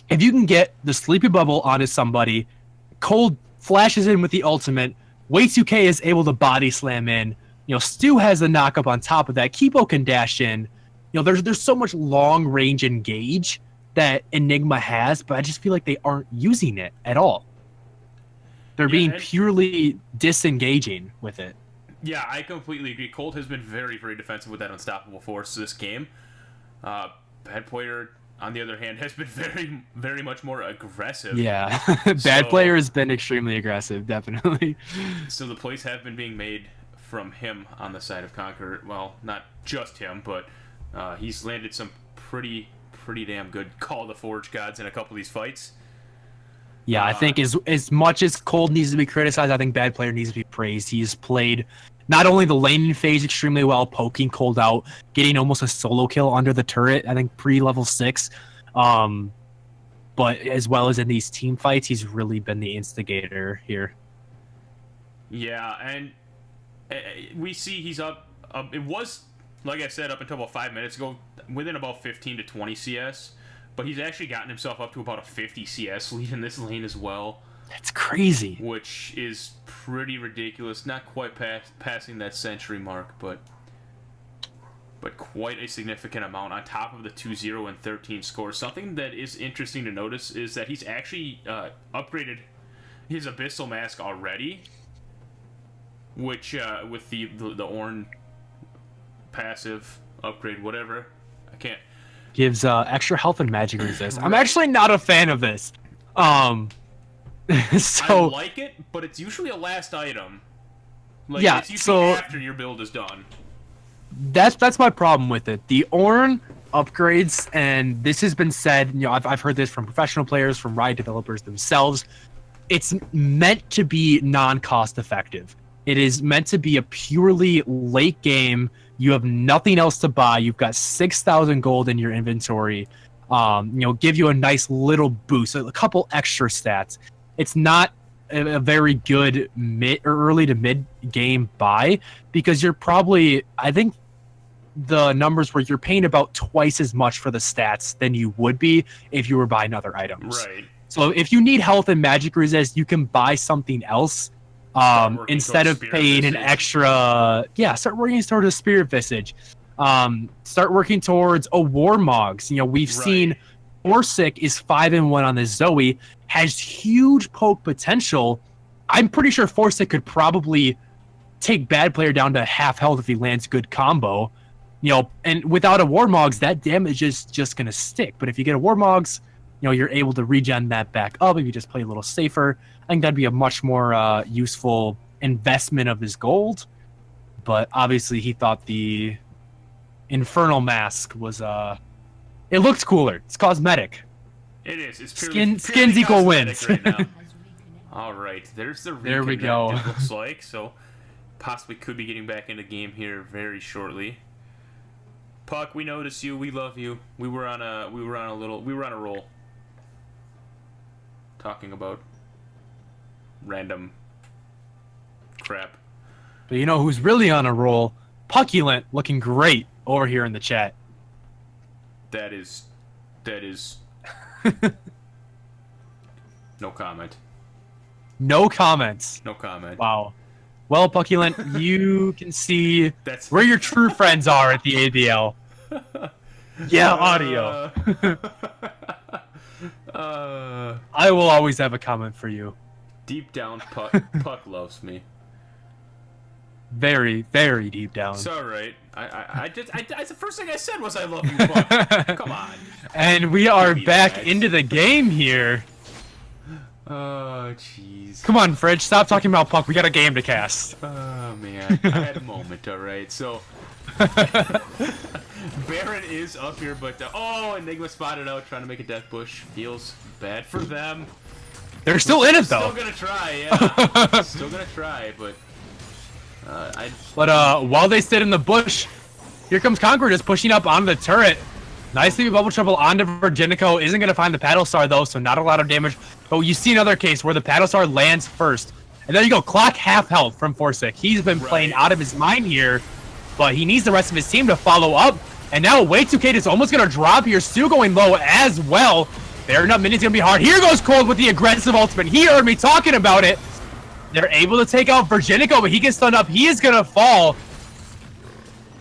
if you can get the sleepy bubble onto somebody, Cold flashes in with the ultimate, Way2K is able to body slam in, Stu has the knock-up on top of that, Kipo can dash in. There's so much long range engage that Enigma has, but I just feel like they aren't using it at all. They're being purely disengaging with it. Yeah, I completely agree. Cold has been very, very defensive with that unstoppable force this game. Bad Player, on the other hand, has been very, very much more aggressive. Yeah, Bad Player has been extremely aggressive, definitely. So the plays have been being made from him on the side of Conqueror. Well, not just him, but he's landed some pretty damn good Call the Forge Gods in a couple of these fights. Yeah, I think as much as Cold needs to be criticized, I think Bad Player needs to be praised. He's played not only the laning phase extremely well, poking Cold out, getting almost a solo kill under the turret, I think pre-level 6. But as well as in these team fights, he's really been the instigator here. Yeah, and we see he's up. It was, like I said, up until about 5 minutes ago, within about 15 to 20 CS. But he's actually gotten himself up to about a 50 CS lead in this lane as well. That's crazy. Which is pretty ridiculous. Not quite passing that century mark, but quite a significant amount on top of the 2-0 and 13 scores. Something that is interesting to notice is that he's actually upgraded his Abyssal Mask already, which with the Ornn passive upgrade, whatever, I can't. Gives extra health and magic resist. I'm actually not a fan of this. So I like it, but it's usually a last item. Like, yeah, it's usually after your build is done. That's my problem with it. The Ornn upgrades, and this has been said, I've heard this from professional players, from Riot developers themselves. It's meant to be non-cost effective. It is meant to be a purely late game. You have nothing else to buy. You've got 6,000 gold in your inventory. Give you a nice little boost, a couple extra stats. It's not a very good mid or early to mid game buy, because you're probably, I think the numbers where you're paying about twice as much for the stats than you would be if you were buying other items. Right. So if you need health and magic resist, you can buy something else. Instead of paying an extra, start working towards a Spirit Visage. Start working towards a Warmogs. We've seen Forsic is 5-1 on this Zoe, has huge poke potential. I'm pretty sure Forsic could probably take Bad Player down to half health if he lands good combo. And without a Warmogs, that damage is just gonna stick. But if you get a Warmogs, you're able to regen that back up if you just play a little safer. I think that'd be a much more useful investment of his gold. But obviously, he thought the Infernal Mask was it looked cooler. It's cosmetic. It is. It's purely skins equal wins. Right now. All right, there's the reconnect, there we go. It looks like so. Possibly could be getting back into game here very shortly. Puck, we notice you. We love you. We were on a roll. Talking about random crap. But you know who's really on a roll? Pucculent, looking great over here in the chat. That is no comment. No comments. No comment. Wow. Well, Pucculent, you can see where your true friends are at the ADL. Yeah, audio. I will always have a comment for you. Deep down, Puck loves me. Very, very deep down. It's all right. I the first thing I said was I love you, Puck. Come on. And we are back into the game here. Oh, jeez. Come on, Fridge. Stop talking about Puck. We got a game to cast. Oh, man. I had a moment, all right. So, Baron is up here, but... Enigma spotted out, trying to make a death bush. Feels bad for them. They're still in it, though. Still going to try, yeah. Still going to try, but... while they sit in the bush, here comes Conqueror just pushing up onto the turret. Nicely Bubble Trouble onto Virginico. Isn't going to find the Paddle Star, though, so not a lot of damage. But you see another case where the Paddle Star lands first. And there you go, clock half health from Forsic. He's been playing out of his mind here, but he needs the rest of his team to follow up. And now Way2K is almost going to drop here. Stu going low as well. Fair enough, Mini's going to be hard. Here goes Cold with the aggressive ultimate. He heard me talking about it. They're able to take out Virginico, but he gets stunned up. He is going to fall.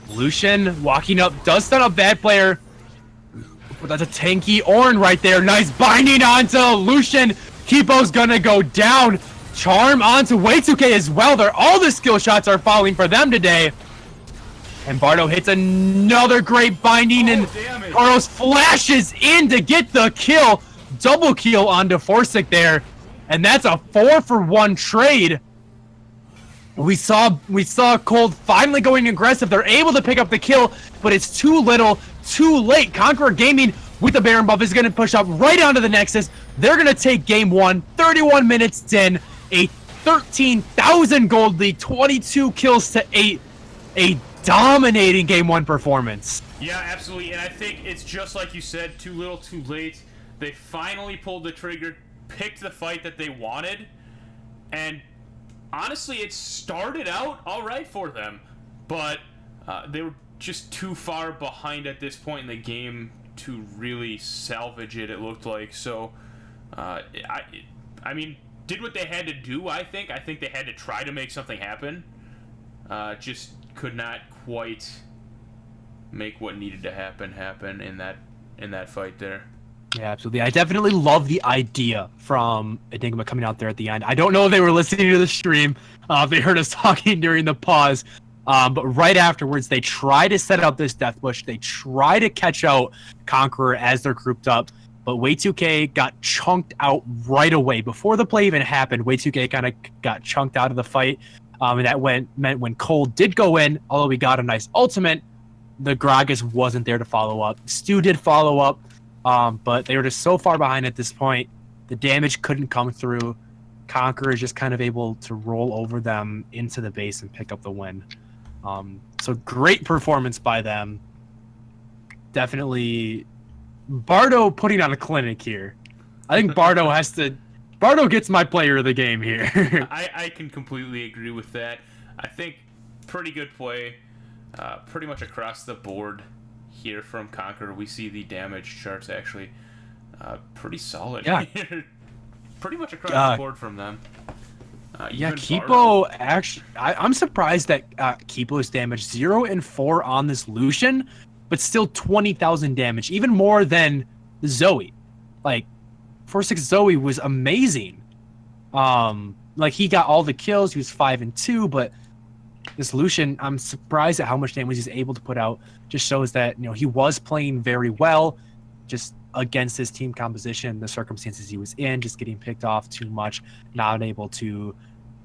Lucian walking up, does stun up Bad Player. But that's a tanky Ornn right there. Nice binding onto Lucian. Kipo's going to go down. Charm onto Way2K as well. All the skill shots are falling for them today. And Bardo hits another great binding, and Carlos flashes in to get the kill. Double kill onto Forsic there. And that's a 4-for-1 trade. We saw Cold finally going aggressive. They're able to pick up the kill, but it's too little, too late. Conqueror Gaming with the Baron buff is going to push up right onto the Nexus. They're going to take game one, 31 minutes in, a 13,000 gold lead, 22 kills to 8, a dominating game one performance. Yeah, absolutely, and I think it's just like you said, too little, too late. They finally pulled the trigger, picked the fight that they wanted, and honestly, it started out all right for them, but they were just too far behind at this point in the game to really salvage it, it looked like. So, I mean, did what they had to do, I think. I think they had to try to make something happen. Just could not quite make what needed to happen in that fight there. Yeah, absolutely. I definitely love the idea from Enigma coming out there at the end. I don't know if they were listening to the stream. They heard us talking during the pause. But right afterwards, they try to set up this death bush. They try to catch out Conqueror as they're grouped up. But Way2K got chunked out right away. Before the play even happened, Way2K kind of got chunked out of the fight. And that meant when Cole did go in, although he got a nice ultimate, the Gragas wasn't there to follow up. Stu did follow up. But they were just so far behind at this point. The damage couldn't come through. Conqueror is just kind of able to roll over them into the base and pick up the win. So great performance by them. Definitely Bardo putting on a clinic here. I think Bardo gets my player of the game here. I can completely agree with that. I think pretty good play pretty much across the board here from Conqueror. We see the damage charts actually pretty solid here. Pretty much across the board from them. Yeah, Kipo actually... I'm surprised that Kipo's damage 0 and 4 on this Lucian, but still 20,000 damage, even more than Zoe. Like, 4-6 Zoe was amazing. Like, he got all the kills, he was 5 and 2, but this Lucian, I'm surprised at how much damage he's able to put out. Just shows that, he was playing very well. just against his team composition, the circumstances he was in, just getting picked off too much, not able to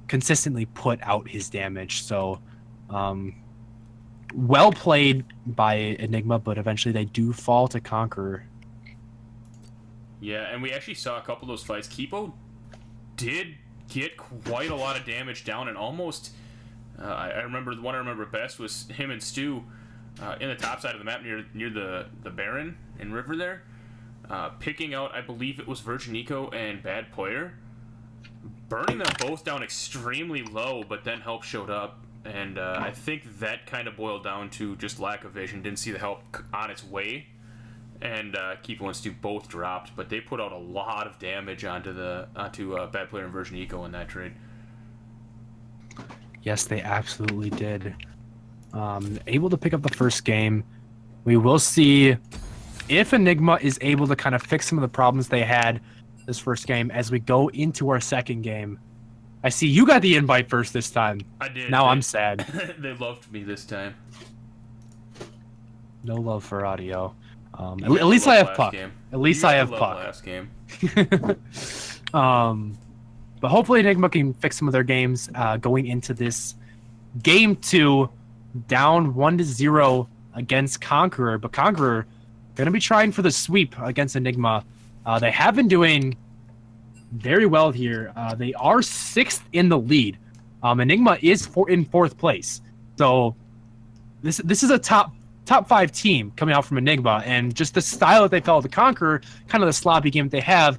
consistently put out his damage. So well played by Enigma, but eventually they do fall to Conqueror. Yeah, and we actually saw a couple of those fights. Kipo did get quite a lot of damage down, and almost I remember the one I remember best was him and Stu in the top side of the map near the Baron and River there, picking out, I believe it was Virginico and Bad Player, burning them both down extremely low, but then help showed up, and I think that kind of boiled down to just lack of vision. Didn't see the help on its way, and Kipo and Stu both dropped, but they put out a lot of damage onto Bad Player and Virginico in that trade. Yes, they absolutely did. Able to pick up the first game. We will see if Enigma is able to kind of fix some of the problems they had this first game as we go into our second game. I see you got the invite first this time. I did. Now I'm sad. They loved me this time. No love for audio. At least I have puck. At least I have puck. Last game. But hopefully Enigma can fix some of their games going into this game 2, down 1-0 against Conqueror. But Conqueror going to be trying for the sweep against Enigma. They have been doing very well here. They are 6th in the lead. Enigma is in 4th place. So this is a top 5 team coming out from Enigma, and just the style that they fell to Conqueror, kind of the sloppy game that they have.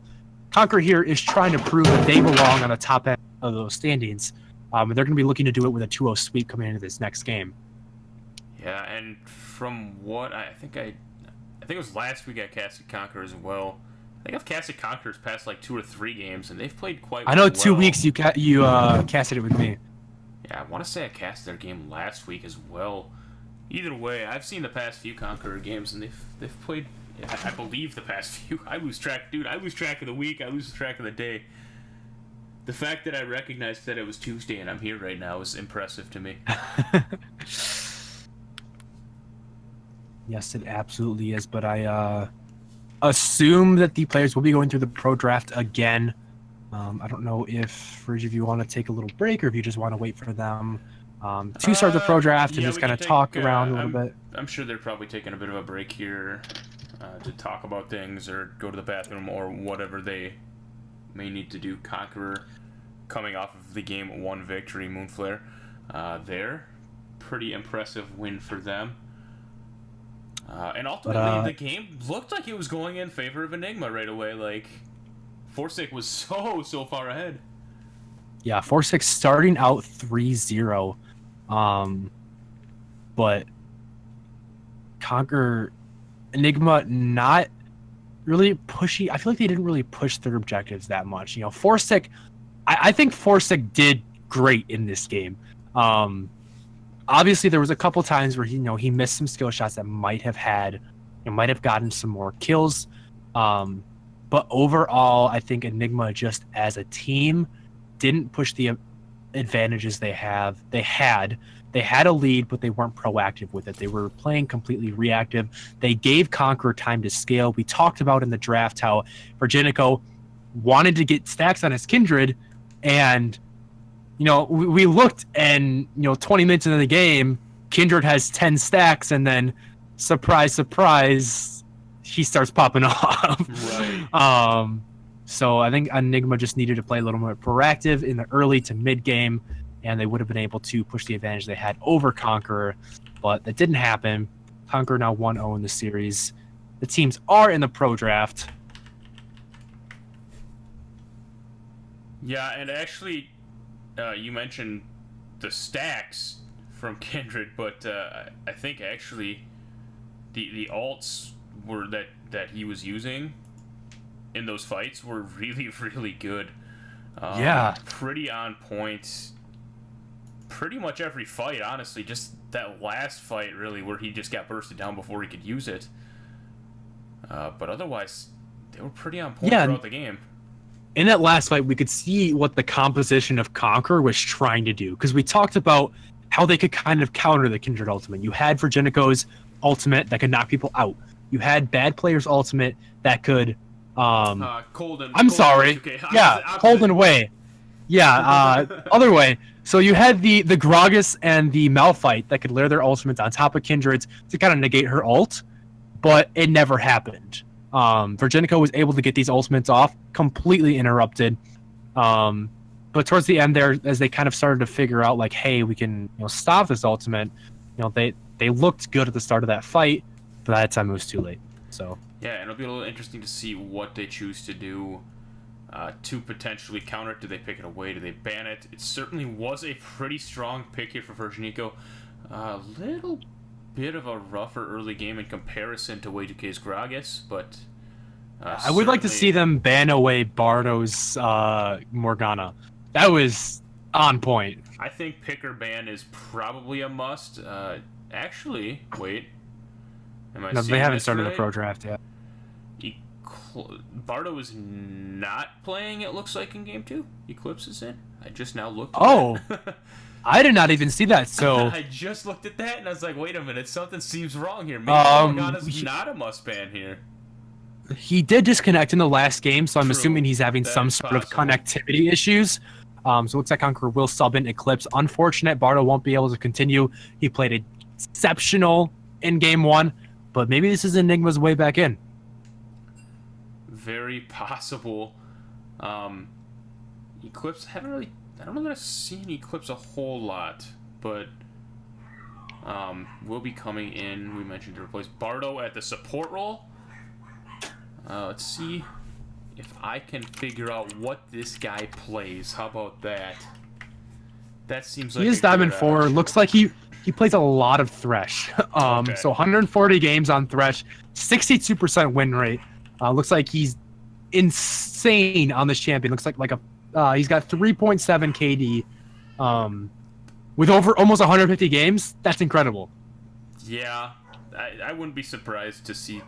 Conqueror here is trying to prove that they belong on the top end of those standings. And they're going to be looking to do it with a 2-0 sweep coming into this next game. Yeah, and from what I think it was last week I casted Conqueror as well. I think I've casted Conqueror's past like 2 or 3 games, and they've played quite well. I know 2 weeks you casted it with me. Yeah, I want to say I casted their game last week as well. Either way, I've seen the past few Conqueror games, and they've played. I believe the past few. I lose track of the week. I lose track of the day. The fact that I recognized that it was Tuesday and I'm here right now is impressive to me. Yes, it absolutely is. But I assume that the players will be going through the pro draft again. I don't know if, for each of you, want to take a little break or if you just want to wait for them to start the pro draft and just kind of talk around a little bit. I'm sure they're probably taking a bit of a break here to talk about things or go to the bathroom or whatever they may need to do. Conqueror coming off of the game 1 victory, Moonflare. There, pretty impressive win for them. And ultimately, the game looked like it was going in favor of Enigma right away. Like, Forsyth was so far ahead. Yeah, 4-6 starting out 3-0. But Conquer Enigma not really pushy. I feel like they didn't really push their objectives that much. You know, Forsyth, I think Forsyth did great in this game. Obviously there was a couple times where he missed some skill shots that might have gotten some more kills. But overall, I think Enigma just as a team didn't push the advantages they had. They had a lead, but they weren't proactive with it. They were playing completely reactive. They gave Conqueror time to scale. We talked about in the draft how Virginico wanted to get stacks on his Kindred, and we looked, and 20 minutes into the game, Kindred has 10 stacks, and then surprise, he starts popping off. Right. So I think Enigma just needed to play a little more proactive in the early to mid game, and they would have been able to push the advantage they had over Conqueror, but that didn't happen. Conqueror now 1-0 in the series. The teams are in the pro draft. Yeah, and actually, you mentioned the stacks from Kindred, but I think actually the alts were that he was using in those fights were really, really good. Yeah. Pretty on point. Pretty much every fight, honestly. Just that last fight, really, where he just got bursted down before he could use it. But otherwise, they were pretty on point throughout the game. In that last fight, we could see what the composition of Conqueror was trying to do, because we talked about how they could kind of counter the Kindred ultimate. You had Virginico's ultimate that could knock people out. You had bad players ultimate that could Colden. I'm sorry. Okay. Yeah, Colden way. Yeah, other way. So you had the Gragas and the Malphite that could layer their ultimates on top of Kindred's to kind of negate her ult, but it never happened. Virginica was able to get these ultimates off, completely interrupted. But towards the end there, as they kind of started to figure out, like, hey, we can stop this ultimate, they looked good at the start of that fight, but that time it was too late. So yeah, and it'll be a little interesting to see what they choose to do to potentially counter it. Do they pick it away? Do they ban it? It certainly was a pretty strong pick here for Virginico. A little bit of a rougher early game in comparison to Y2K's Gragas, but I would like to see them ban away Bardo's Morgana. That was on point. I think pick or ban is probably a must. Actually, wait. No, they haven't started the pro draft yet. Bardo is not playing, it looks like, in Game 2. Eclipse is in. I just now looked at that. I did not even see that, so... I just looked at that, and I was like, wait a minute, something seems wrong here. Maybe Morgana's not a must-ban here. He did disconnect in the last game, so I'm assuming he's having some sort of connectivity issues. So it looks like Conqueror will sub in Eclipse. Unfortunate, Bardo won't be able to continue. He played exceptional in Game 1, but maybe this is Enigma's way back in. Very possible. Eclipse, I don't know that I've seen Eclipse a whole lot, but will be coming in, we mentioned, to replace Bardo at the support role. Let's see if I can figure out what this guy plays. How about that? That seems like he is Diamond 4. Looks like he plays a lot of Thresh. Okay. So 140 games on Thresh, 62% win rate. Looks like he's insane on this champion. Looks like he's got 3.7 KD. With over almost 150 games, that's incredible. Yeah, I wouldn't be surprised to see.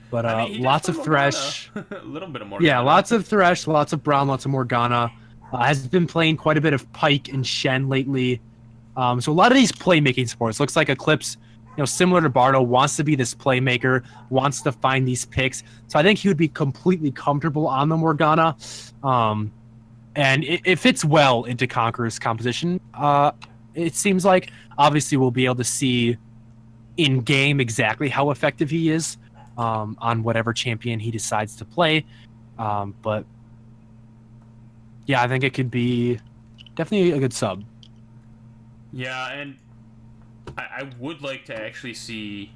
But lots of Thresh. A little bit of Morgana. Yeah, lots of Thresh, lots of Brown, lots of Morgana. Has been playing quite a bit of Pyke and Shen lately. So a lot of these playmaking supports. Looks like Eclipse, similar to Bardo, wants to be this playmaker, wants to find these picks. So I think he would be completely comfortable on the Morgana. And it fits well into Conqueror's composition. It seems like, obviously, we'll be able to see in-game exactly how effective he is on whatever champion he decides to play. But, yeah, I think it could be definitely a good sub. Yeah, and I would like to actually see...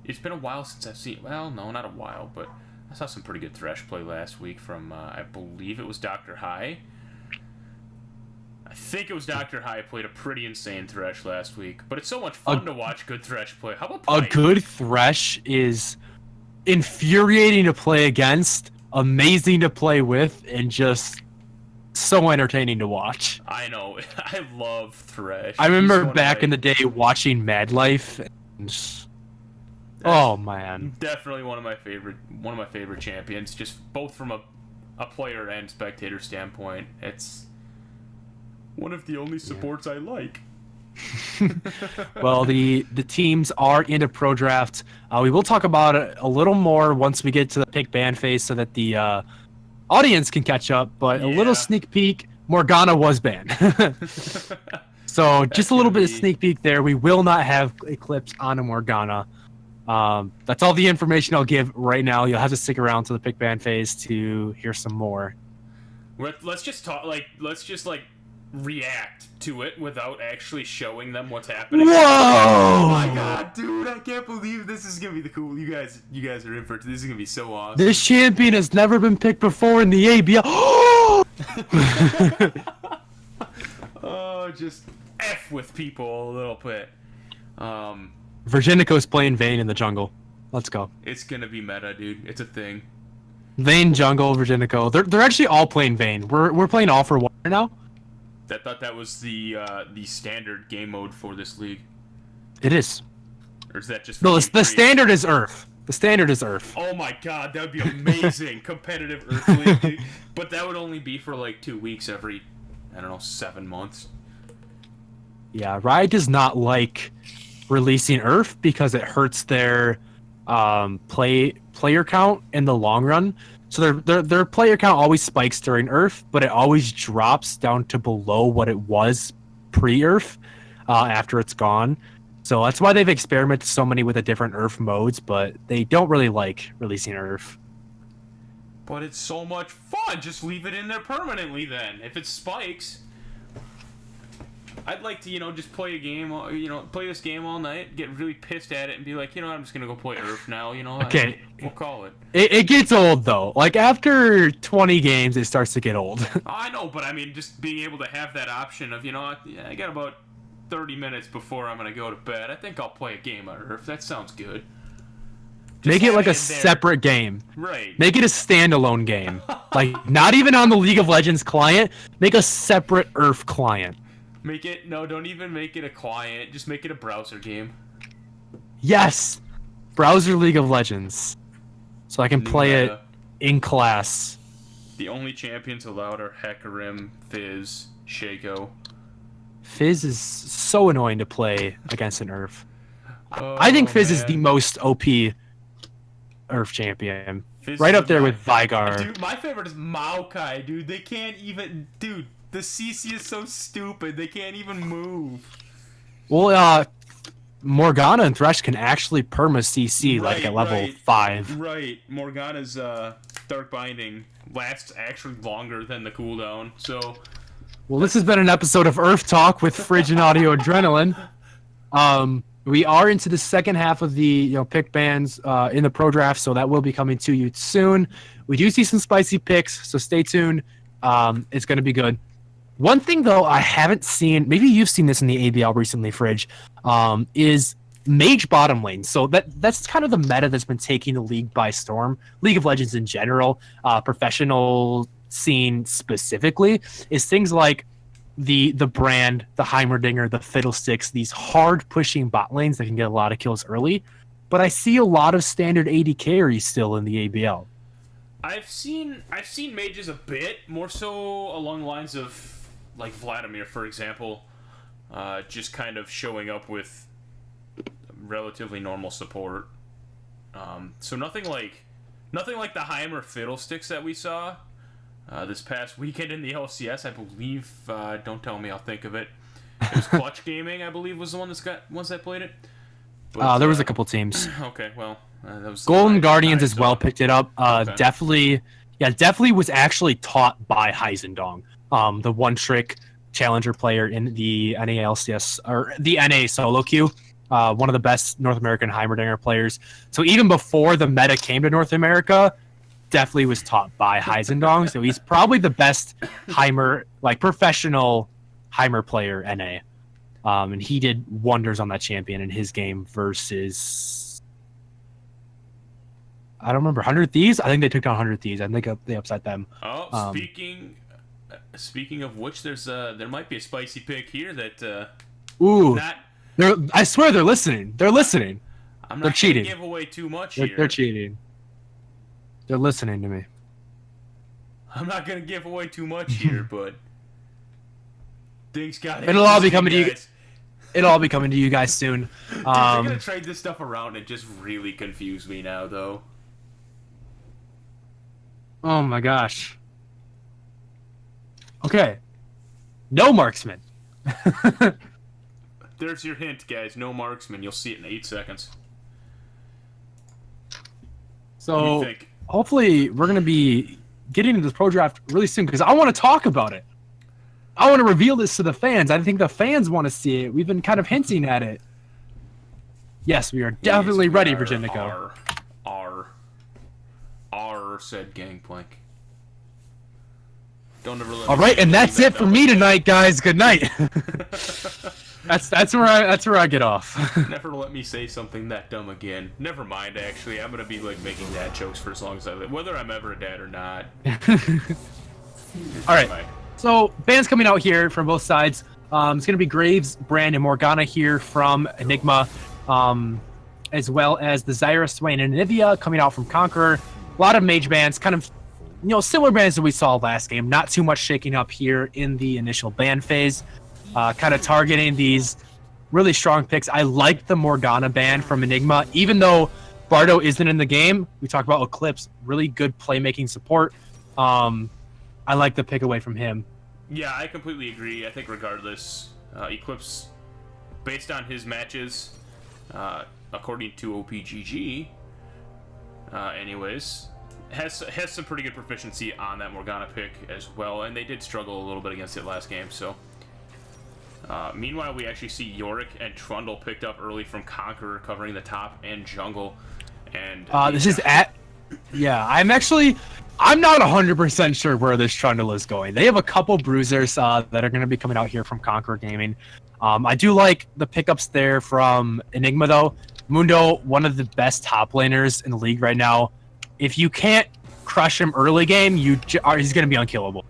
It's been a while since I've seen... Well, no, not a while, but I saw some pretty good Thresh play last week from, I believe it was Dr. High. I think it was Dr. High played a pretty insane Thresh last week, but it's so much fun to watch good Thresh play. How about Pyke? A good Thresh is infuriating to play against, amazing to play with, and just so entertaining to watch. I know. I love Thresh. I remember back in the day watching Mad Life. And oh man, definitely one of my favorite champions. Just both from a player and spectator standpoint. It's one of the only supports I like. Well, the teams are into pro draft. We will talk about it a little more once we get to the pick ban phase, so that the audience can catch up. But a little sneak peek: Morgana was banned. So just a little bit of sneak peek there. We will not have Eclipse on a Morgana. That's all the information I'll give right now. You'll have to stick around to the pick ban phase to hear some more. Let's just talk. Let's just react to it without actually showing them what's happening. Whoa! Oh my god, dude! I can't believe this is gonna be the cool. You guys are in for it. This is gonna be so awesome. This champion has never been picked before in the ABL. Oh, just F with people a little bit. Virginico's playing Vayne in the jungle. Let's go. It's gonna be meta, dude. It's a thing. Vayne jungle, Virginico. They're actually all playing Vayne. We're playing all for one right now. I thought that was the standard game mode for this league. It is. Or is that just no? The standard is Earth. The standard is Earth. Oh my god, that would be amazing. Competitive Earth league, dude. But that would only be for 2 weeks every, 7 months. Yeah, Riot does not like releasing Earth because it hurts their player count in the long run. So their player count always spikes during Earth, but it always drops down to below what it was pre-Earth after it's gone. So that's why they've experimented so many with the different Earth modes, but they don't really like releasing Earth. But it's so much fun. Just leave it in there permanently then. If it spikes, I'd like to, just play a game, play this game all night, get really pissed at it, and be like, I'm just going to go play Earth now, Okay. We'll call it. It gets old, though. Like, after 20 games, it starts to get old. I know, but I mean, just being able to have that option of, I got about 30 minutes before I'm going to go to bed. I think I'll play a game of Earth. That sounds good. Make it like a separate game. Right. Make it a standalone game. Like, not even on the League of Legends client. Make a separate Earth client. Don't even make it a client. Just make it a browser game. Yes! Browser League of Legends. So I can play it in class. The only champions allowed are Hecarim, Fizz, Shaco. Fizz is so annoying to play against an Earth. Oh, I think Fizz is the most OP Earth champion. Fizz right up there with Vigar. Dude, my favorite is Maokai, dude. They can't even... Dude, the CC is so stupid. They can't even move. Well, Morgana and Thresh can actually perma CC like at level 5. Right. Morgana's Dark Binding lasts actually longer than the cooldown, so... Well, this has been an episode of Earth Talk with Fridge and Audio Adrenaline. We are into the second half of the pick bans in the pro draft, so that will be coming to you soon. We do see some spicy picks, so stay tuned. It's going to be good. One thing, though, I haven't seen, maybe you've seen this in the ABL recently, Fridge, is Mage bottom lane. So that's kind of the meta that's been taking the league by storm. League of Legends in general, professional scene specifically, is things like the Brand, the Heimerdinger, the Fiddlesticks, these hard pushing bot lanes that can get a lot of kills early. But I see a lot of standard AD carries still in the ABL. I've seen mages a bit more so along the lines of like Vladimir, for example, just kind of showing up with relatively normal support. So nothing like the Heimer Fiddlesticks that we saw this past weekend in the LCS, I believe. Don't tell me, I'll think of it. It was Clutch Gaming, I believe, was the ones that played it. But, there was a couple teams. Okay, well, that was Golden Guardians as well picked it up. Okay. Definitely was actually taught by Heisendong, the one trick challenger player in the NA LCS or the NA solo queue. One of the best North American Heimerdinger players. So even before the meta came to North America, definitely was taught by Heisendong. So he's probably the best professional Heimer player NA. And he did wonders on that champion in his game versus, I don't remember, 100 Thieves? I think they took down 100 Thieves. I think they upset them. Oh, speaking of which, there might be a spicy pick here that... I swear they're listening. They're listening. They're cheating. Give away too much here. They're cheating. They're listening to me. I'm not gonna give away too much here, but things got. It'll all be coming to you. It'll all be coming to you guys soon. Dude, they're gonna trade this stuff around and just really confuse me now, though. Oh my gosh. Okay. No marksman. There's your hint, guys. No marksman. You'll see it in 8 seconds. So hopefully we're going to be getting into this pro draft really soon because I want to talk about it. I want to reveal this to the fans. I think the fans want to see it. We've been kind of hinting at it. Yes, we are definitely ready for Jindico. R said Gangplank. Don't ever let All right, and that's it for me tonight, guys. Good night. That's where I get off. Never let me say something that dumb again. Never mind, actually. I'm gonna be making dad jokes for as long as I live, whether I'm ever a dad or not. All right. So bans coming out here from both sides. It's gonna be Graves, Brand, and Morgana here from Enigma, as well as the Zyra, Swain, and Anivia coming out from Conqueror. A lot of mage bans, kind of similar bans that we saw last game. Not too much shaking up here in the initial ban phase. Kind of targeting these really strong picks. I like the Morgana ban from Enigma, even though Bardo isn't in the game. We talked about Eclipse, really good playmaking support. I like the pick away from him. Yeah, I completely agree. I think regardless, Eclipse, based on his matches, according to OPGG, anyways, has some pretty good proficiency on that Morgana pick as well, and they did struggle a little bit against it last game, so... meanwhile, we actually see Yorick and Trundle picked up early from Conqueror, covering the top and jungle, and... this is at... Yeah, I'm not 100% sure where this Trundle is going. They have a couple bruisers that are going to be coming out here from Conqueror Gaming. I do like the pickups there from Enigma, though. Mundo, one of the best top laners in the league right now. If you can't crush him early game, he's going to be unkillable.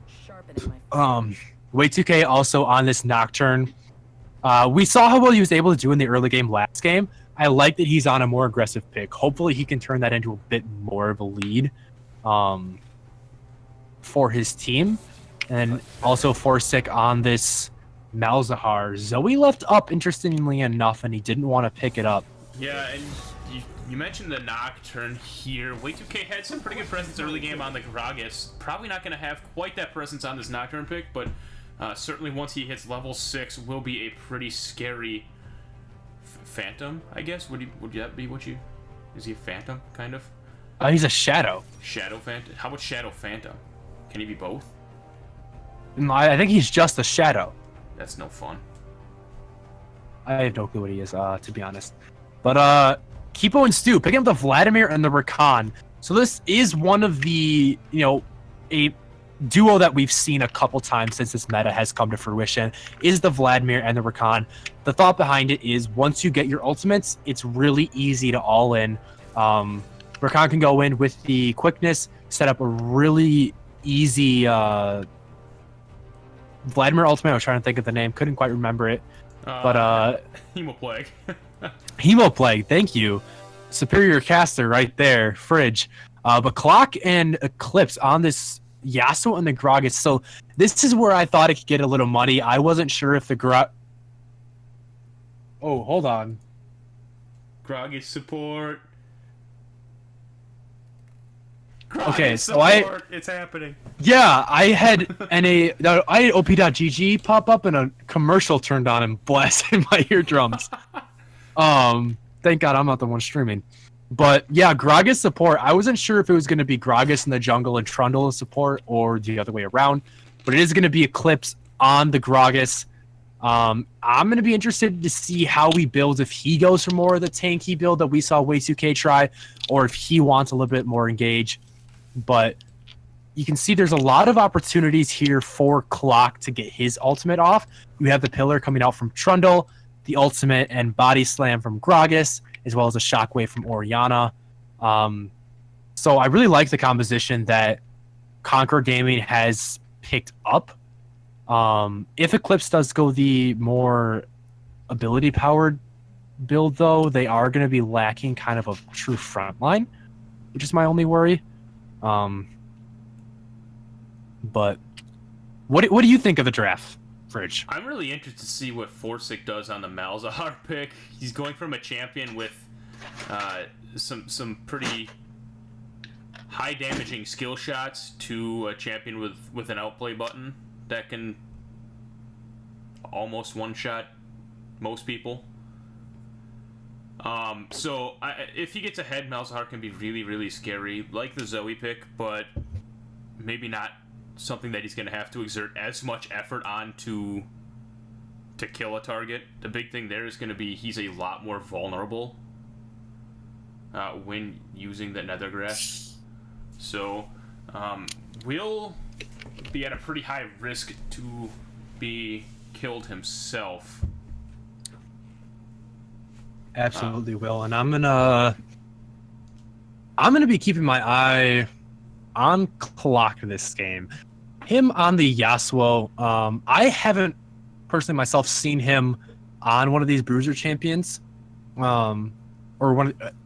Way2K also on this Nocturne. We saw how well he was able to do in the early game last game. I like that he's on a more aggressive pick. Hopefully he can turn that into a bit more of a lead for his team. And also Forsic on this Malzahar. Zoe left up, interestingly enough, and he didn't want to pick it up. Yeah, and you mentioned the Nocturne here. Way2K had some pretty good presence early game on the Gragas. Probably not going to have quite that presence on this Nocturne pick, but certainly once he hits level 6 will be a pretty scary Phantom, I guess. Would that be what you... Is he a Phantom, kind of? He's a Shadow. Shadow Phantom? How about Shadow Phantom? Can he be both? I think he's just a Shadow. That's no fun. I have no clue what he is, to be honest. But, Kipo and Stu, picking up the Vladimir and the Rakan. So this is one of the, a duo that we've seen a couple times since this meta has come to fruition, is the Vladimir and the Rakan. The thought behind it is once you get your ultimates, it's really easy to all in. Rakan can go in with the quickness, set up a really easy Vladimir ultimate. I was trying to think of the name, couldn't quite remember it. But Hemoplague. Hemoplague, thank you. Superior caster right there, Fridge. But Clock and Eclipse on this Yasuo and the Gragas. So this is where I thought it could get a little muddy. I wasn't sure if the Oh, hold on. Gragas support. Okay, so it's happening. Yeah, I had op.gg pop up and a commercial turned on and blasted my eardrums. Thank God I'm not the one streaming. But yeah, Gragas support. I wasn't sure if it was going to be Gragas in the jungle and Trundle in support or the other way around. But it is going to be Eclipse on the Gragas. I'm going to be interested to see how he builds, if he goes for more of the tanky build that we saw Way2K try, or if he wants a little bit more engage. But you can see there's a lot of opportunities here for Clock to get his ultimate off. You have the pillar coming out from Trundle, the ultimate and body slam from Gragas, as well as a shockwave from Orianna. So I really like the composition that Conqueror Gaming has picked up. If Eclipse does go the more ability-powered build, though, they are going to be lacking kind of a true frontline, which is my only worry. But what do you think of the draft, Fridge? I'm really interested to see what Forsic does on the Malzahar pick. He's going from a champion with some pretty high damaging skill shots to a champion with an outplay button that can almost one-shot most people. So if he gets ahead, Malzahar can be really, really scary, like the Zoe pick, but maybe not something that he's going to have to exert as much effort on to kill a target. The big thing there is going to be he's a lot more vulnerable when using the Nethergrass. So will be at a pretty high risk to be killed himself. Absolutely will, and I'm gonna be keeping my eye on Clock this game. Him on the Yasuo. I haven't personally myself seen him on one of these bruiser champions, or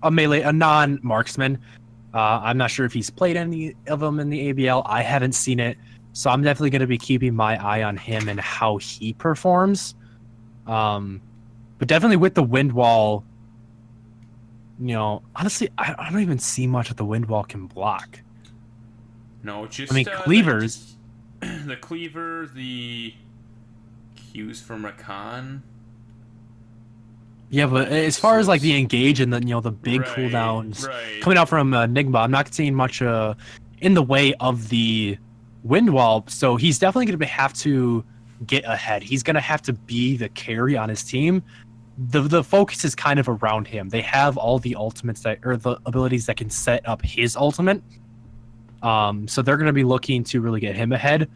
a melee, a non-marksman. I'm not sure if he's played any of them in the ABL. I haven't seen it, so I'm definitely going to be keeping my eye on him and how he performs. But definitely with the wind wall honestly, I don't even see much that the wind wall can block. No, just I mean, cleavers. The cleaver, the Qs from Rakan. Yeah, but as far as like the engage and the big Right, cooldowns right. coming out from Enigma, I'm not seeing much in the way of the wind wall. So he's definitely going to have to get ahead. He's going to have to be the carry on his team. The focus is kind of around him. They have all the ultimates or the abilities that can set up his ultimate. So they're going to be looking to really get him ahead.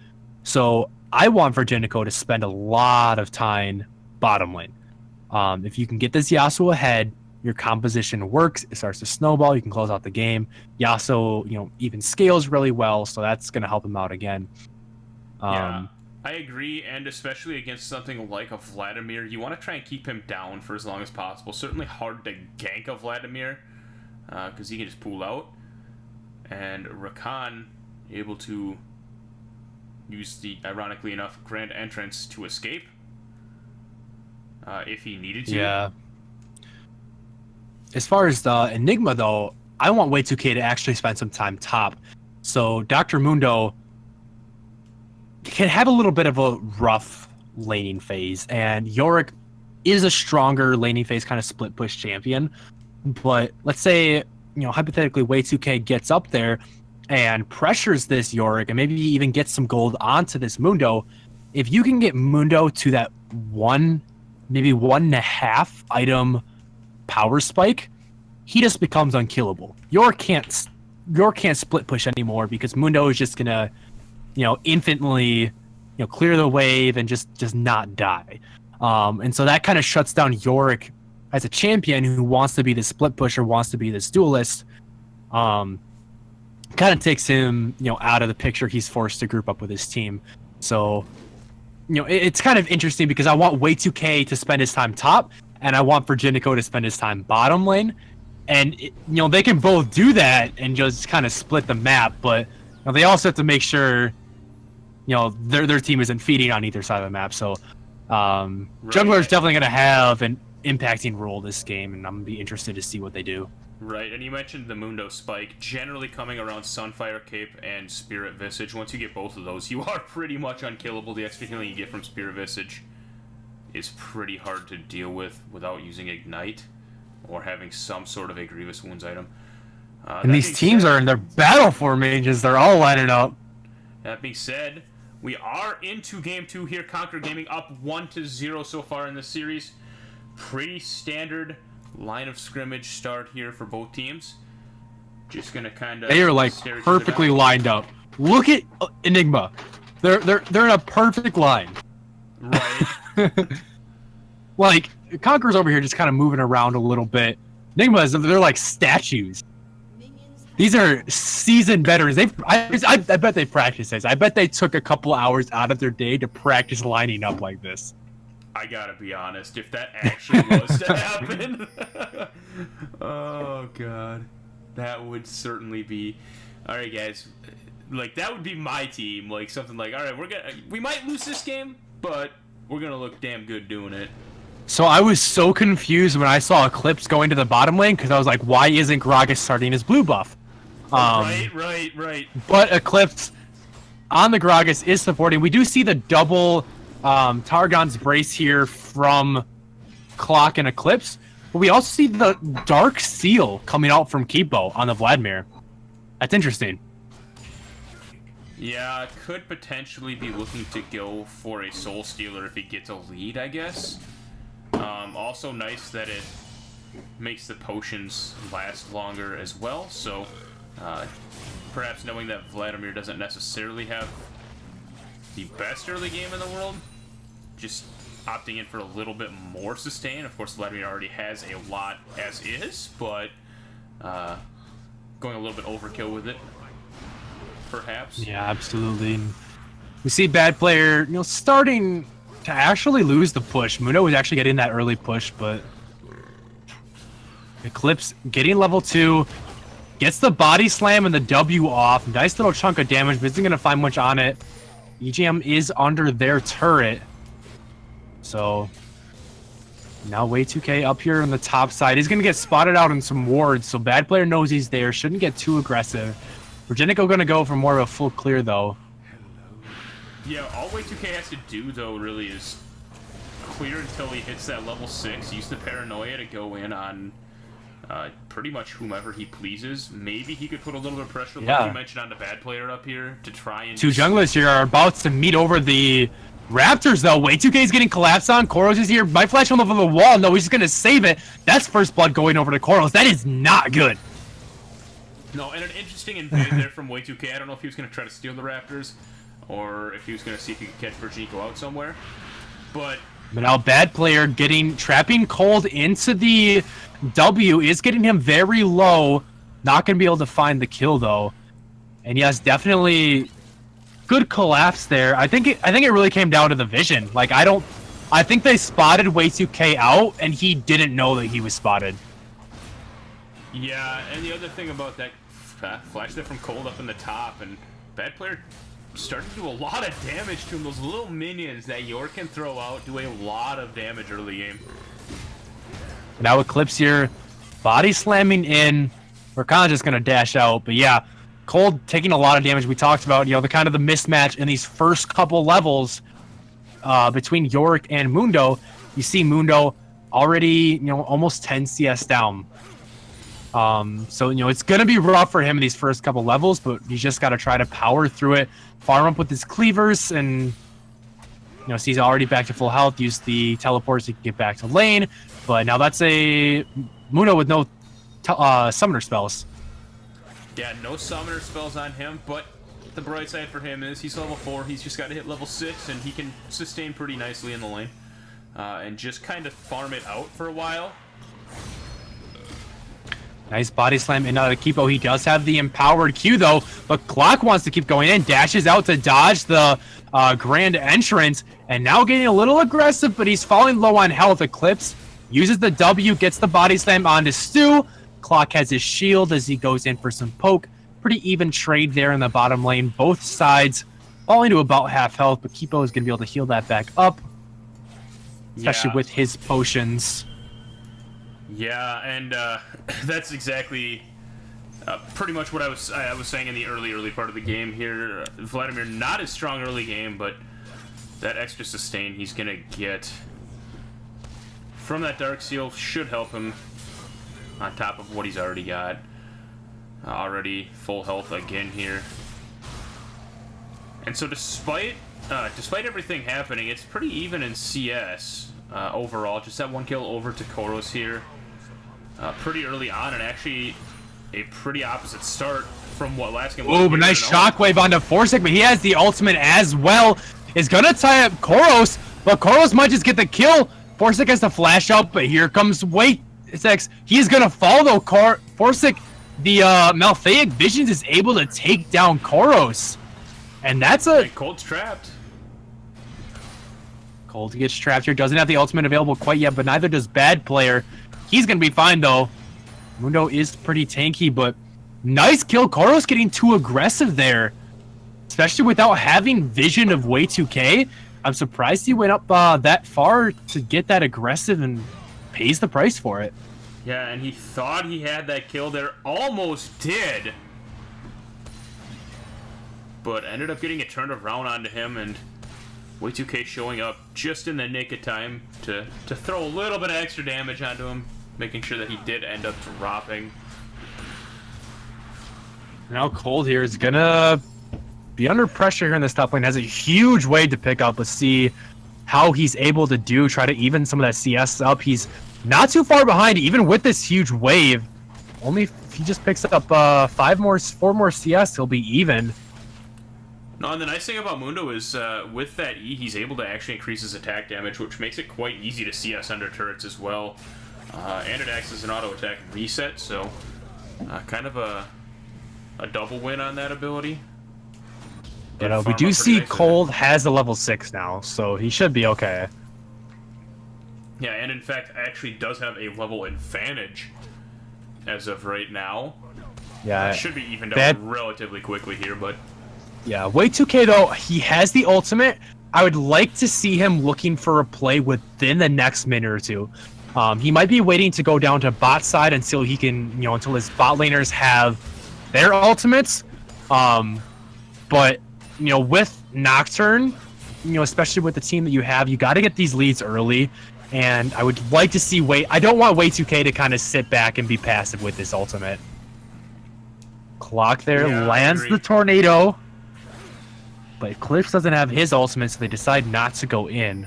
So I want Virginico to spend a lot of time bottom lane. If you can get this Yasuo ahead, your composition works. It starts to snowball. You can close out the game. Yasuo, even scales really well, so that's going to help him out again. Yeah, I agree, and especially against something like a Vladimir, you want to try and keep him down for as long as possible. Certainly hard to gank a Vladimir, because he can just pull out. And Rakan able to use the, ironically enough, Grand Entrance to escape. If he needed to. Yeah. As far as the Enigma, though, I want Way2K to actually spend some time top. So Dr. Mundo can have a little bit of a rough laning phase, and Yorick is a stronger laning phase kind of split push champion. But let's say, hypothetically, Way2K gets up there and pressures this Yorick and maybe even gets some gold onto this Mundo. If you can get Mundo to that maybe 1.5 item power spike, he just becomes unkillable. Yorick can't split push anymore because Mundo is just gonna, infinitely, clear the wave and just not die. And so that kind of shuts down Yorick as a champion who wants to be the split pusher, wants to be this duelist. Kind of takes him, out of the picture. He's forced to group up with his team. So, it's kind of interesting because I want Way2K to spend his time top, and I want Virginico to spend his time bottom lane. And, they can both do that and just kind of split the map, but they also have to make sure, their team isn't feeding on either side of the map. So, Jungler is definitely going to have an impacting role this game, and I'm going to be interested to see what they do. Right, and you mentioned the Mundo spike, generally coming around Sunfire Cape and Spirit Visage. Once you get both of those, you are pretty much unkillable. The XP healing you get from Spirit Visage is pretty hard to deal with without using Ignite or having some sort of a Grievous Wounds item. And these teams are in their battle formations. They're all lining up. That being said, we are into Game 2 here. Conquer Gaming up 1-0 so far in the series. Pretty standard line of scrimmage start here for both teams. Just gonna kind of. They are like perfectly lined up. Look at Enigma. They're in a perfect line. Right. Like Conqueror's over here just kind of moving around a little bit. Enigma they're like statues. These are seasoned veterans. I bet they practice this. I bet they took a couple hours out of their day to practice lining up like this. I gotta be honest, if that actually was to happen, oh god, that would certainly be. All right, guys, like that would be my team. Like something like, all right, we might lose this game, but we're gonna look damn good doing it. So I was so confused when I saw Eclipse going to the bottom lane because I was like, why isn't Gragas starting his blue buff? Right. But Eclipse on the Gragas is supporting. We do see the double Targon's Brace here from Clock and Eclipse, but we also see the Dark Seal coming out from Kipo on the Vladimir. That's interesting. Yeah, could potentially be looking to go for a Soul Stealer if he gets a lead, I guess. Also nice that it makes the potions last longer as well, so perhaps knowing that Vladimir doesn't necessarily have the best early game in the world, just opting in for a little bit more sustain. Of course, Vladimir already has a lot as is, but going a little bit overkill with it, perhaps. Yeah, absolutely. We see bad player, starting to actually lose the push. Mundo was actually getting that early push, but Eclipse getting level 2, gets the body slam and the W off. Nice little chunk of damage, but isn't going to find much on it. EGM is under their turret. So Now Way2K up here on the top side. He's going to get spotted out in some wards, so bad player knows he's there. Shouldn't get too aggressive. Virginico going to go for more of a full clear, though. Yeah, all Way2K has to do, though, really is clear until he hits that level 6. Use the paranoia to go in on pretty much whomever he pleases. Maybe he could put a little bit of pressure, like you mentioned, on the bad player up here to try and... 2 junglers here are about to meet over the Raptors, though. Way2K is getting collapsed on. Koros is here. Might flash him over the wall. No, he's just going to save it. That's first blood going over to Koros. That is not good. No, and an interesting invade there from Way2K. I don't know if he was going to try to steal the Raptors or if he was going to see if he could catch Virginico out somewhere. But now bad player trapping Cold into the W is getting him very low. Not going to be able to find the kill, though. And yes, definitely good collapse there. I think it really came down to the vision. Like, I think they spotted Way2K out, and he didn't know that he was spotted. Yeah, and the other thing about that flash there from Cold up in the top, and bad player started to do a lot of damage to him. Those little minions that York can throw out do a lot of damage early game. Now Eclipse here, body slamming in. We're kind of just going to dash out, but yeah, Cold taking a lot of damage. We talked about, the kind of the mismatch in these first couple levels between York and Mundo. You see Mundo already, almost 10 CS down. So, it's going to be rough for him in these first couple levels, but he's just got to try to power through it, farm up with his cleavers, and, see he's already back to full health, use the teleports to get back to lane, but now that's a Mundo with no summoner spells. Yeah, no summoner spells on him, but the bright side for him is he's level 4, he's just got to hit level 6, and he can sustain pretty nicely in the lane, and just kind of farm it out for a while. Nice body slam in out of Kipo. He does have the empowered Q, though, but Clock wants to keep going in, dashes out to dodge the grand entrance, and now getting a little aggressive, but he's falling low on health. Eclipse uses the W, gets the body slam onto Stu. Clock has his shield as he goes in for some poke. Pretty even trade there in the bottom lane. Both sides falling to about half health, but Kipo is going to be able to heal that back up, especially with his potions. Yeah, and that's exactly pretty much what I was saying in the early part of the game here. Vladimir not as strong early game, but that extra sustain he's gonna get from that Dark Seal should help him on top of what he's already got. Already full health again here. And so despite everything happening, it's pretty even in CS overall. Just that one kill over to Koros here. Pretty early on, and actually a pretty opposite start from what last game was. Oh, but nice shockwave onto Forsic, but he has the ultimate as well. Is gonna tie up Koros, but Koros might just get the kill. Forsic has to flash out, but here comes Sex. He's gonna fall though. Forsic, the Malphaic Visions is able to take down Koros, and that's Cold's trapped. Cold gets trapped here. Doesn't have the ultimate available quite yet, but neither does Bad Player. He's going to be fine, though. Mundo is pretty tanky, but nice kill. Koros getting too aggressive there, especially without having vision of Way2K. I'm surprised he went up that far to get that aggressive and pays the price for it. Yeah, and he thought he had that kill there. Almost did. But ended up getting it turned around onto him, and Way2K showing up just in the nick of time to throw a little bit of extra damage onto him, making sure that he did end up dropping. Now Cold here is gonna be under pressure here in this top lane. Has a huge wave to pick up. Let's see how he's able to try to even some of that CS up. He's not too far behind, even with this huge wave. Only if he just picks up 4 more CS, he'll be even. No, and the nice thing about Mundo is with that E, he's able to actually increase his attack damage, which makes it quite easy to CS under turrets as well. And it acts as an auto attack reset, so kind of a double win on that ability. But we do see Cold has a level 6 now, so he should be okay. Yeah, and in fact, actually does have a level advantage as of right now. Yeah, should be evened out relatively quickly here, but yeah, Way2K though, he has the ultimate, I would like to see him looking for a play within the next minute or two. He might be waiting to go down to bot side until he can, until his bot laners have their ultimates. But, with Nocturne, especially with the team that you have, you got to get these leads early. And I would like to see I don't want Way2K to kind of sit back and be passive with this ultimate. Clock there, lands the tornado. But Eclipse doesn't have his ultimate, so they decide not to go in.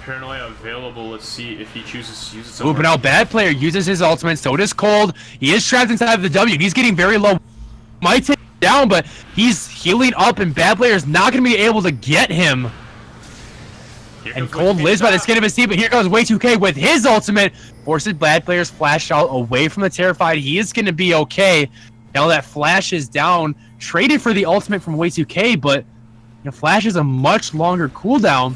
Paranoia available. Let's see if he chooses to use it Ooh, somewhere. but now Bad Player uses his ultimate, so does Cold. He is trapped inside of the W. He's getting very low. Might take him down, but he's healing up, and Bad Player is not going to be able to get him. And Cold lives by the skin of his teeth, but here goes Way2K with his ultimate. Forces Bad Player's flash out away from the Terrified. He is going to be okay. Now that Flash is down, traded for the ultimate from Way2K, but Flash is a much longer cooldown.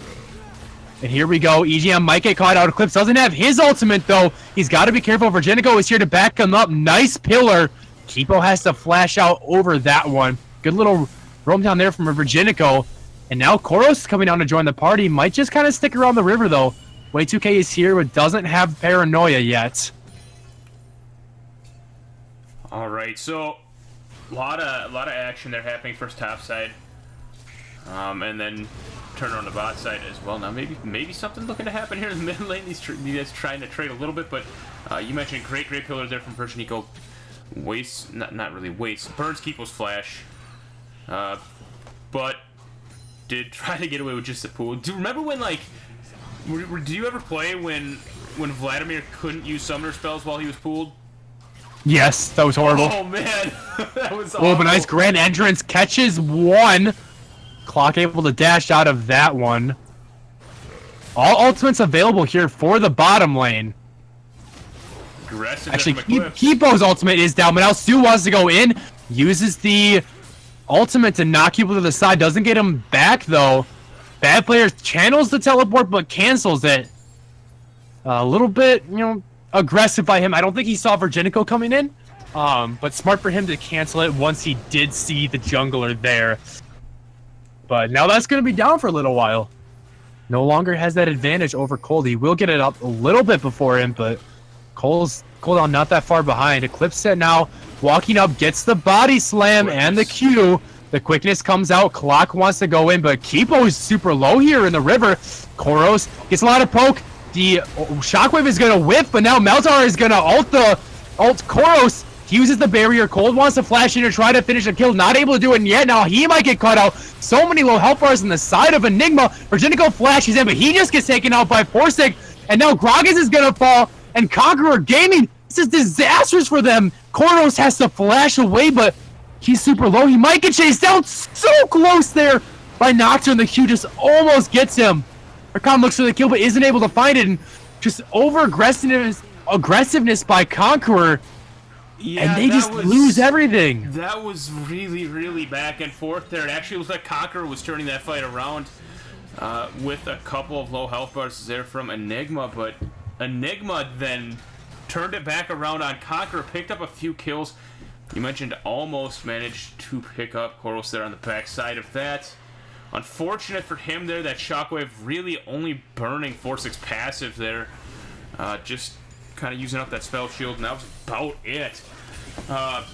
And here we go. EGM might get caught out. Eclipse doesn't have his ultimate, though. He's got to be careful. Virginico is here to back him up. Nice pillar. Kipo has to flash out over that one. Good little roam down there from a Virginico. And now Koros coming down to join the party. Might just kind of stick around the river, though. Way2K is here, but doesn't have Paranoia yet. All right, so a lot of action there happening first top side, and then turn on the bot side as well. Now maybe something looking to happen here in the mid lane. These guys trying to trade a little bit, but you mentioned great pillar there from Virginico. Wastes, not really wastes, burns Kipo's flash, but did try to get away with just a pool. Do you remember when do you ever play when Vladimir couldn't use summoner spells while he was pooled? Yes, that was horrible. Oh man, that was awful. Oh, but nice grand entrance, catches one. Clock able to dash out of that one. All ultimates available here for the bottom lane. Aggressive. Actually, Kipo's ultimate is down, but now Stu wants to go in. Uses the ultimate to knock Kipo to the side. Doesn't get him back, though. Bad Player channels the teleport, but cancels it. A little bit, aggressive by him. I don't think he saw Virginico coming in, but smart for him to cancel it once he did see the jungler there. But now that's going to be down for a little while. No longer has that advantage over Cold. He will get it up a little bit before him, but Cold's cooldown not that far behind. Eclipse set now, walking up, gets the body slam and the Q. The quickness comes out. Clock wants to go in, but Kipo is super low here in the river. Koros gets a lot of poke. The Shockwave is going to whip, but now Meltar is going to ult Koros. He uses the barrier. Cold wants to flash in to try to finish a kill. Not able to do it yet. Now he might get cut out. So many low health bars on the side of Enigma. Virginico flashes in, but he just gets taken out by Forsic. And now Gragas is going to fall. And Conqueror Gaming, this is disastrous for them. Koros has to flash away, but he's super low. He might get chased down. So close there by Nocturne. The Q just almost gets him. Rakan looks for the kill, but isn't able to find it. And just over-aggressiveness by Conqueror. Yeah, and they just lose everything. That was really back and forth there. It actually looked like Conqueror was turning that fight around with a couple of low health bars there from Enigma, but Enigma then turned it back around on Conqueror, picked up a few kills. You mentioned almost managed to pick up Koros there on the back side of that. Unfortunate for him there, that Shockwave really only burning Forsic's passive there. Just kind of using up that spell shield, and that was about it.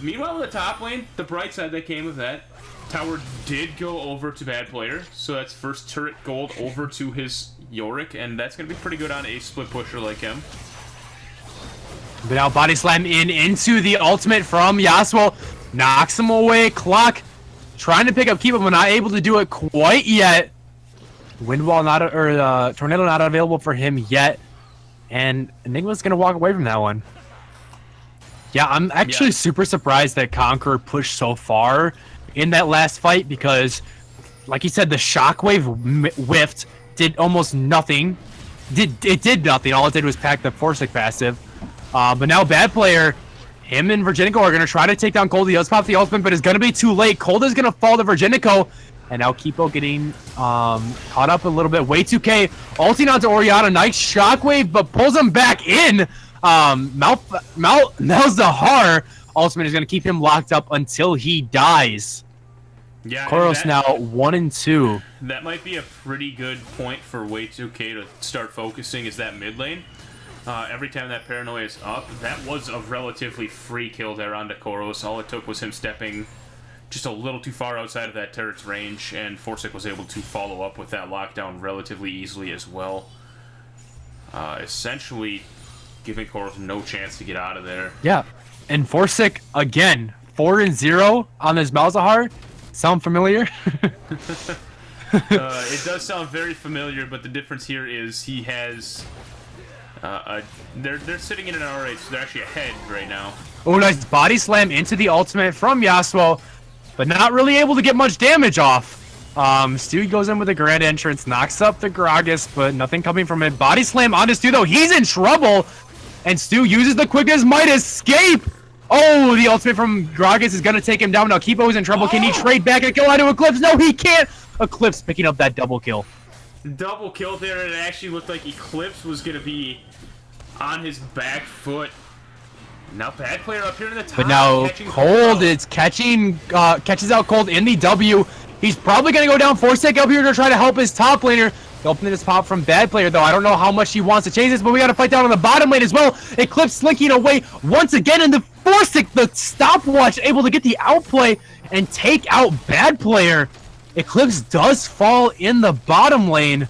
Meanwhile, in the top lane, the bright side that came of that, tower did go over to Bad Player, so that's first turret gold over to his Yorick, and that's going to be pretty good on a split pusher like him. But now body slam into the ultimate from Yasuo, knocks him away. Clock trying to pick up Kipo, but not able to do it quite yet. Windwall Tornado not available for him yet. And Enigma's going to walk away from that one. Yeah, I'm actually super surprised that Conqueror pushed so far in that last fight because, like you said, the Shockwave whiffed, did almost nothing. It did nothing. All it did was pack the Forsic passive. But now Bad Player, him and Virginico are going to try to take down Cold. He does pop the ultimate, but it's going to be too late. Cold is going to fall to Virginico. And now Kipo getting caught up a little bit. Way2K ulting onto Orianna. Nice Shockwave, but pulls him back in. Malzahar ultimate is going to keep him locked up until he dies. Yeah, Koros now 1-2. That might be a pretty good point for Way2K to start focusing is that mid lane. Every time that Paranoia is up, that was a relatively free kill there onto Koros. All it took was him stepping just a little too far outside of that turret's range, and Forsic was able to follow up with that lockdown relatively easily as well. Essentially giving Koros no chance to get out of there. Yeah, and Forsic, again, 4-0 on this Malzahar. Sound familiar? It does sound very familiar, but the difference here is he has... they're sitting in an R8, so they're actually ahead right now. Oh, nice body slam into the ultimate from Yasuo, but not really able to get much damage off. Stu goes in with a grand entrance, knocks up the Gragas, but nothing coming from it. Body slam onto Stu, though. He's in trouble, and Stu uses the quick as might escape. Oh, the ultimate from Gragas is going to take him down. Now Kipo is in trouble. Can he trade back and kill onto Eclipse? No, he can't. Eclipse picking up that double kill. Double kill there, and it actually looked like Eclipse was going to be on his back foot. Now bad player up here in the top. But now Cold is catches out Cold in the W. He's probably going to go down Forsic up here to try to help his top laner. The ultimate is pop from bad player, though. I don't know how much he wants to change this, but we got to fight down on the bottom lane as well. Eclipse slinking away once again, and the Forsic, the stopwatch, able to get the outplay and take out bad player. Eclipse does fall in the bottom lane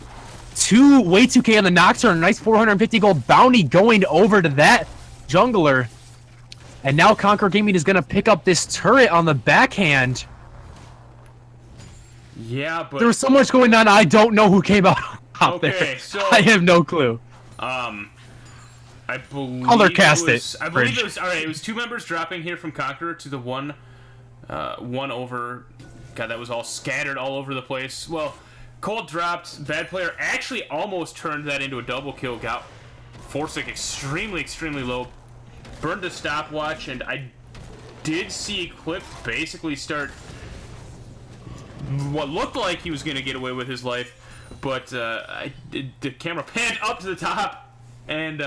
to Way2K on the Nocturne. Nice 450 gold bounty going over to that jungler. And now Conquer Gaming is going to pick up this turret on the backhand. Yeah, but... There was so much going on, I don't know who came out there. So... I have no clue. I believe Color cast it. I believe it was... Alright, it was 2 members dropping here from Conqueror to the one over... God, that was all scattered all over the place. Well, Cold dropped. Bad player actually almost turned that into a double kill. Got Forsic extremely, extremely low. Burned the stopwatch, and I did see Eclipse basically start what looked like he was going to get away with his life, but the camera panned up to the top and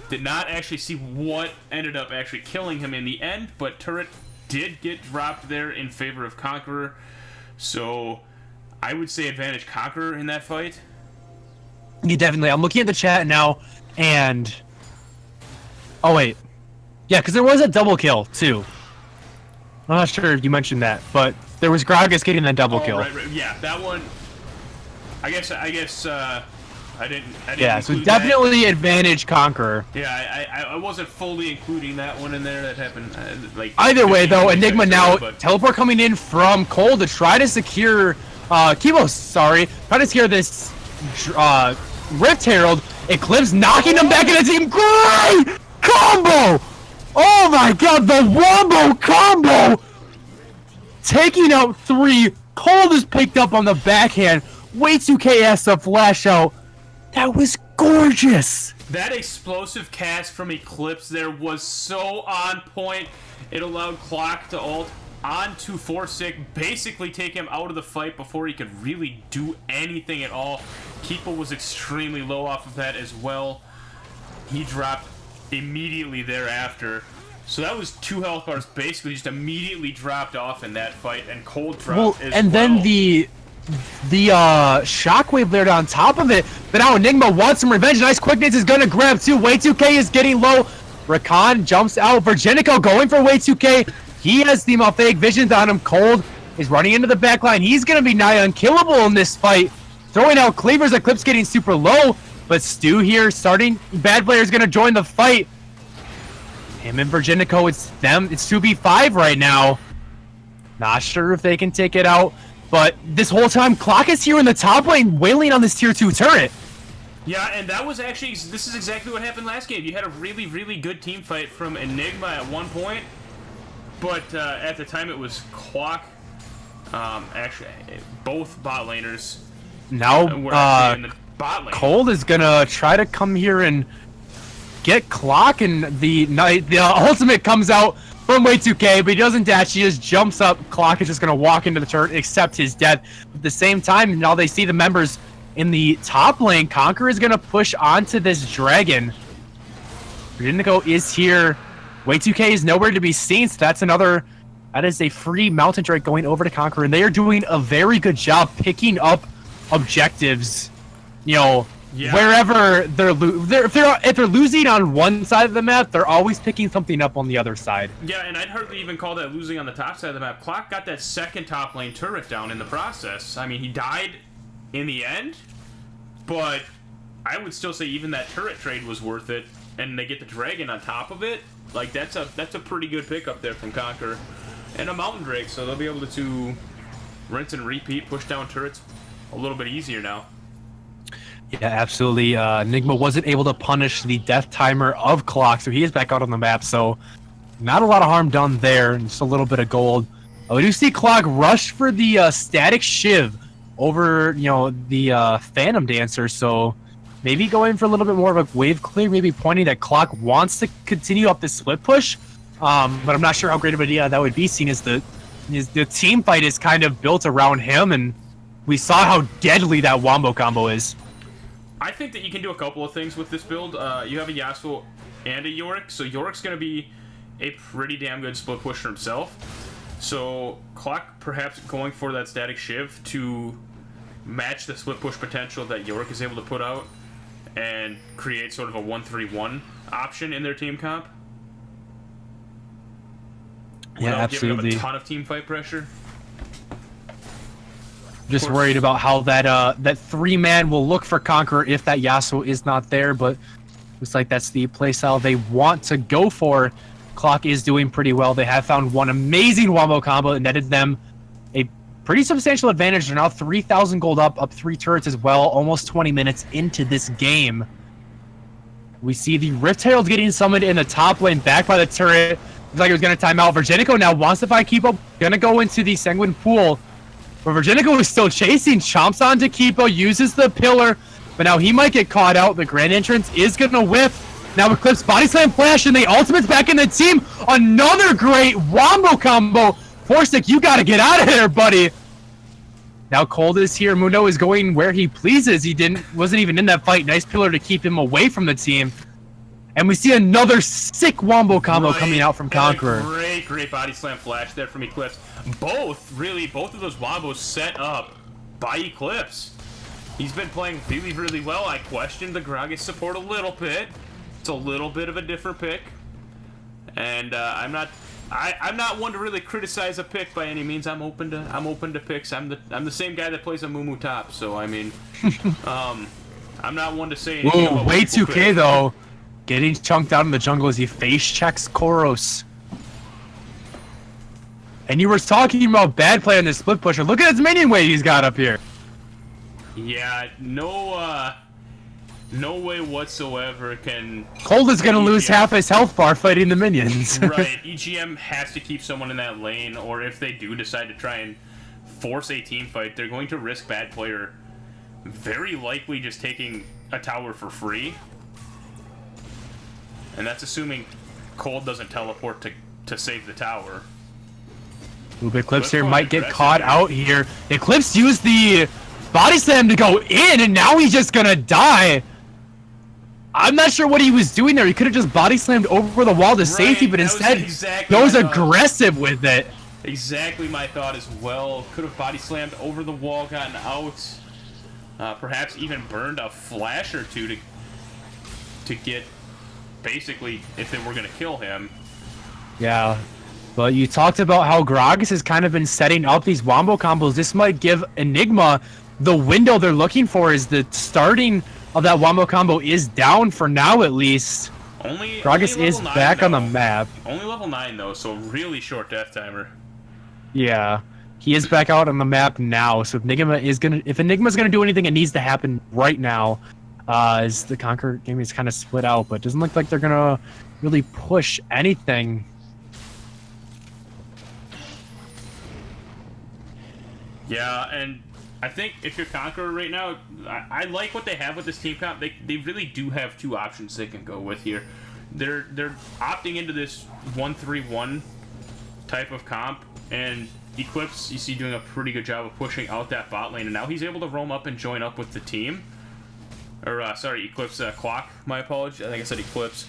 did not actually see what ended up actually killing him in the end, but turret did get dropped there in favor of Conqueror, so I would say advantage Conqueror in that fight. Yeah, definitely. I'm looking at the chat now, and... Oh, wait. Yeah, because there was a double kill, too. I'm not sure if you mentioned that, but there was Gragas getting that double kill. Right. Yeah, that one... I guess, I didn't yeah, so include definitely that. advantage Conqueror. Yeah, I wasn't fully including that one in there. That happened, like... Either way, though, Enigma now, but... teleport coming in from Cole to try to secure... Kibo, sorry. Try to secure this Rift Herald. Eclipse knocking him back in the team. Great combo! Oh my god, the wombo combo! Taking out 3. Cold is picked up on the backhand. Way2K has to flash out. That was gorgeous! That explosive cast from Eclipse there was so on point. It allowed Clock to ult onto Forsic, basically take him out of the fight before he could really do anything at all. Keepo was extremely low off of that as well. He dropped immediately thereafter. So that was 2 health bars basically just immediately dropped off in that fight, and Cold dropped as well. And then the shockwave layered on top of it, but now Enigma wants some revenge. Nice quickness is gonna grab 2. Way2K is getting low. Rakan jumps out. Virginico going for Way2K. He has the Malphaic visions on him. Cold is running into the back line. He's gonna be nigh unkillable in this fight. Throwing out cleavers. Eclipse getting super low, but Stu here starting. Bad player is gonna join the fight. Him and Virginico, it's them. It's 2v5 right now. Not sure if they can take it out, but this whole time, Clock is here in the top lane, wailing on this tier 2 turret. Yeah, and that was actually, this is exactly what happened last game. You had a really, really good team fight from Enigma at one point, but at the time it was Clock. Actually, both bot laners now were actually in the bot lane. Cold is gonna try to come here and get Clock, and the ultimate comes out from Way2K, but he doesn't dash, he just jumps up. Clock is just going to walk into the turret, accept his death. At the same time, now they see the members in the top lane. Conqueror is going to push onto this dragon. Virginico is here. Way2K is nowhere to be seen, so that's another That is a free Mountain Drake going over to Conqueror, and they are doing a very good job picking up objectives, you know, wherever if they're losing on one side of the map, they're always picking something up on the other side. Yeah, and I'd hardly even call that losing on the top side of the map. Clock got that second top lane turret down in the process. I mean, he died in the end, but I would still say even that turret trade was worth it, and they get the dragon on top of it. Like, that's a pretty good pickup there from Conqueror. And a Mountain Drake, so they'll be able to rinse and repeat, push down turrets a little bit easier now. Yeah, absolutely. Enigma wasn't able to punish the death timer of Clock, so he is back out on the map, so not a lot of harm done there, just a little bit of gold. We do see Clock rush for the static shiv over, you know, the Phantom Dancer, so maybe going for a little bit more of a wave clear, maybe pointing that Clock wants to continue up this split push, but I'm not sure how great of an idea that would be, seeing as the team fight is kind of built around him, and we saw how deadly that wombo combo is. I think that you can do a couple of things with this build. You have a Yasuo and a Yorick, so Yorick's going to be a pretty damn good split pusher himself. So Clock perhaps going for that static shiv to match the split push potential that Yorick is able to put out and create sort of a 1-3-1 option in their team comp. Yeah, absolutely. Giving up a ton of team fight pressure. Just worried about how that 3-man will look for Conqueror if that Yasuo is not there, but looks like that's the playstyle they want to go for. Clock is doing pretty well. They have found one amazing wombo combo and netted them a pretty substantial advantage. They're now 3,000 gold up 3 turrets as well, almost 20 minutes into this game. We see the Rift Herald getting summoned in the top lane, back by the turret. Looks like it was going to time out. Virginico now wants to find Kipo, going to go into the Sanguine Pool. But Virginico is still chasing, chomps onto Kipo, uses the pillar, but now he might get caught out. The Grand Entrance is going to whiff. Now Eclipse Body Slam Flash, and the ultimate's back in the team. Another great wombo combo. Forsick, you got to get out of there, buddy. Now Cold is here. Mundo is going where he pleases. He wasn't even in that fight. Nice pillar to keep him away from the team. And we see another sick wombo combo coming out from Conqueror. Great body slam flash there from Eclipse. Both of those wombos set up by Eclipse. He's been playing really well. I questioned the Gragas support a little bit. It's a little bit of a different pick. And I'm not one to really criticize a pick by any means. I'm open to picks. I'm the same guy that plays a Mumu top, so I mean I'm not one to say anything. Whoa, way 2K though. Getting chunked out in the jungle as he face checks Koros. And you were talking about bad play on this split pusher. Look at his minion weight he's got up here. Yeah, no way whatsoever can... Cold is going to lose half his health bar fighting the minions. Right, EGM has to keep someone in that lane, or if they do decide to try and force a team fight, they're going to risk bad player very likely just taking a tower for free. And that's assuming Cold doesn't teleport to save the tower. Ooh, Eclipse here might get caught out here. Eclipse used the body slam to go in, and now he's just gonna die. I'm not sure what he was doing there. He could have just body slammed over the wall to safety, but instead goes aggressive with it. Exactly my thought as well. Could have body slammed over the wall, gotten out. Perhaps even burned a flash or two to get... basically, if they were going to kill him. Yeah, but you talked about how Gragas has kind of been setting up these wombo combos. This might give Enigma the window they're looking for, is the starting of that wombo combo is down for now at least. Gragas is back on the map. Only level 9 though, so really short death timer. Yeah, he is back out on the map now, so if Enigma's gonna do anything, it needs to happen right now. As the Conqueror game is kind of split out, but it doesn't look like they're gonna really push anything. Yeah, and I think if you're Conqueror right now, I like what they have with this team comp. They really do have 2 options they can go with here. They're opting into this 1-3-1 type of comp, and Eclipse you see doing a pretty good job of pushing out that bot lane, and now he's able to roam up and join up with the team. Or, sorry, Eclipse Clock, my apologies. I think I said Eclipse.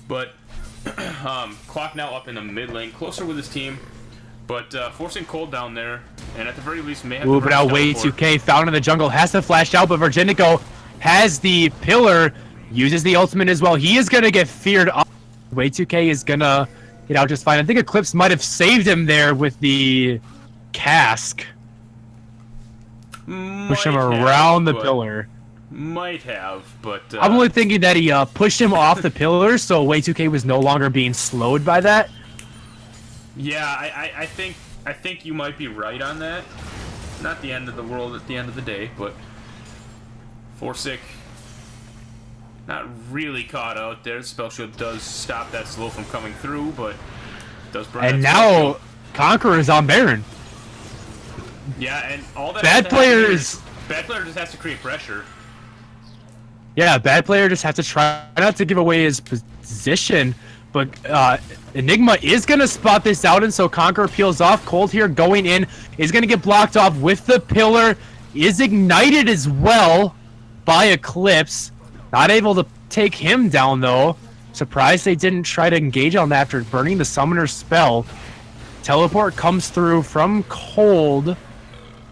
But, Clock now up in the mid lane, closer with his team. But forcing Cold down there, and at the very least may have Ooh, to but now way 2K found in the jungle, has to flash out, but Virginico has the pillar, uses the ultimate as well. He is going to get feared up. Way 2K is going to get out just fine. I think Eclipse might have saved him there with the cask. Push him around the pillar. Might have, but... I'm only thinking that he pushed him off the pillar, so Way 2K was no longer being slowed by that. Yeah, I think you might be right on that. Not the end of the world at the end of the day, but... Forsic... Not really caught out there. Spell Shield does stop that slow from coming through, but... Does burn. And now, Conqueror is on Baron. Yeah, and all that... Bad player just has to create pressure. Yeah, bad player just has to try not to give away his position, but Enigma is going to spot this out, and so Conqueror peels off. Cold here going in is going to get blocked off with the pillar, is ignited as well by Eclipse. Not able to take him down, though. Surprised they didn't try to engage on that after burning the Summoner's spell. Teleport comes through from Cold,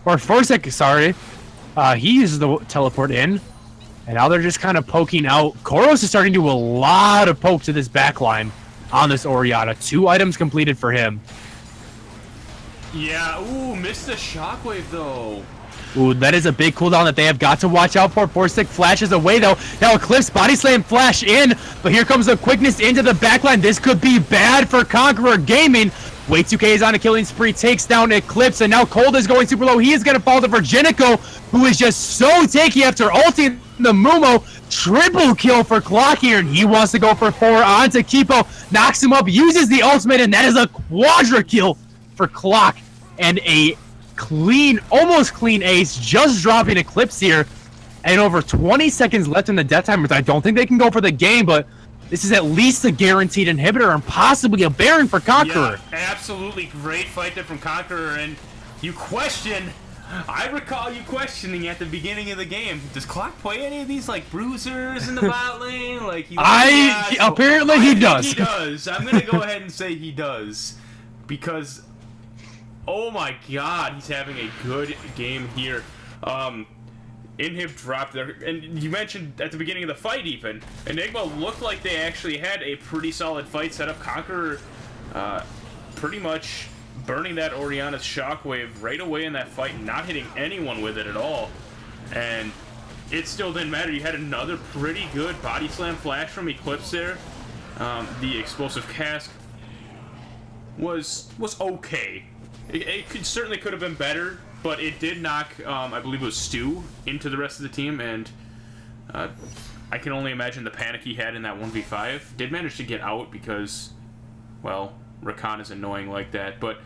or Forsic, sorry. He uses the teleport in. And now they're just kind of poking out. Koros is starting to do a lot of poke to this backline on this Orianna. 2 items completed for him. Yeah, ooh, missed the shockwave though. Ooh, that is a big cooldown that they have got to watch out for. Forsic flashes away though. Now Eclipse body slam flash in, but here comes the quickness into the backline. This could be bad for Conqueror Gaming. Way 2K is on a killing spree, takes down Eclipse, and now Cold is going super low. He is going to fall to Virginico, who is just so tanky after ulting the Mumo. Triple kill for Clock here, and he wants to go for 4 onto Kipo. Knocks him up, uses the ultimate, and that is a quadra kill for Clock. And a clean, almost clean ace, just dropping Eclipse here. And over 20 seconds left in the death timers. I don't think they can go for the game, but this is at least a guaranteed inhibitor and possibly a Baron for Conqueror. Yeah, absolutely great fight there from Conqueror, and you question... I recall you questioning at the beginning of the game, does Clock play any of these, like, bruisers in the bot lane? Like, apparently he does. He does. I'm going to go ahead and say he does. Because, oh my god, he's having a good game here. Inhib dropped there, and you mentioned at the beginning of the fight even, Enigma looked like they actually had a pretty solid fight set up. Conqueror pretty much burning that Orianna's shockwave right away in that fight, not hitting anyone with it at all. And it still didn't matter. You had another pretty good body slam flash from Eclipse there. The explosive cask was okay. It certainly could have been better, but it did knock, I believe it was Stu, into the rest of the team, and I can only imagine the panic he had in that 1v5. Did manage to get out because, well, Rakan is annoying like that, but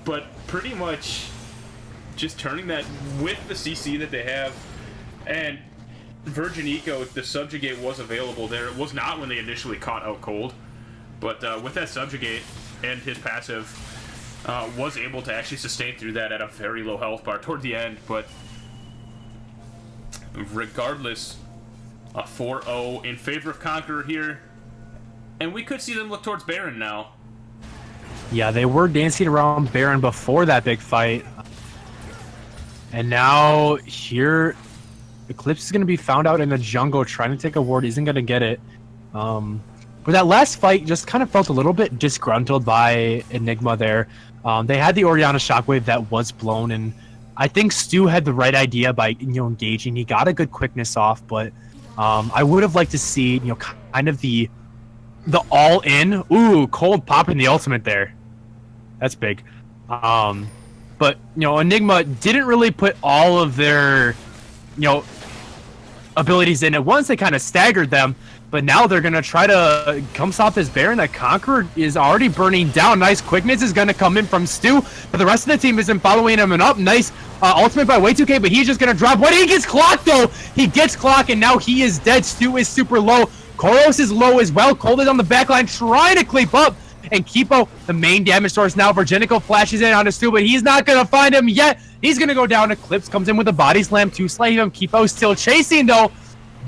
but pretty much just turning that with the CC that they have, and Virgin Eco, the Subjugate was available there. It was not when they initially caught out Cold, but with that Subjugate and his passive, was able to actually sustain through that at a very low health bar toward the end. But regardless, a 4-0 in favor of Conqueror here, and we could see them look towards Baron now. Yeah, they were dancing around Baron before that big fight. And now here, Eclipse is going to be found out in the jungle trying to take a ward, isn't going to get it. But that last fight just kind of felt a little bit disgruntled by Enigma there. They had the Orianna shockwave that was blown, and I think Stu had the right idea by engaging. He got a good quickness off, but I would have liked to see kind of the all-in. Ooh, Cold popping the ultimate there. That's big. But Enigma didn't really put all of their abilities in at once. They kind of staggered them. But now they're going to try to come stop this Baron that Conqueror is already burning down. Nice quickness is going to come in from Stu, but the rest of the team isn't following him up. Nice ultimate by Way 2K, but he's just going to drop. When he gets clocked, though, he gets clocked, and now he is dead. Stu is super low. Koros is low as well. Cold is on the backline trying to creep up, and Kipo, the main damage source now. Virginico flashes in on Stu, but he's not going to find him yet. He's going to go down. Eclipse comes in with a body slam to slay him. Kipo still chasing, though.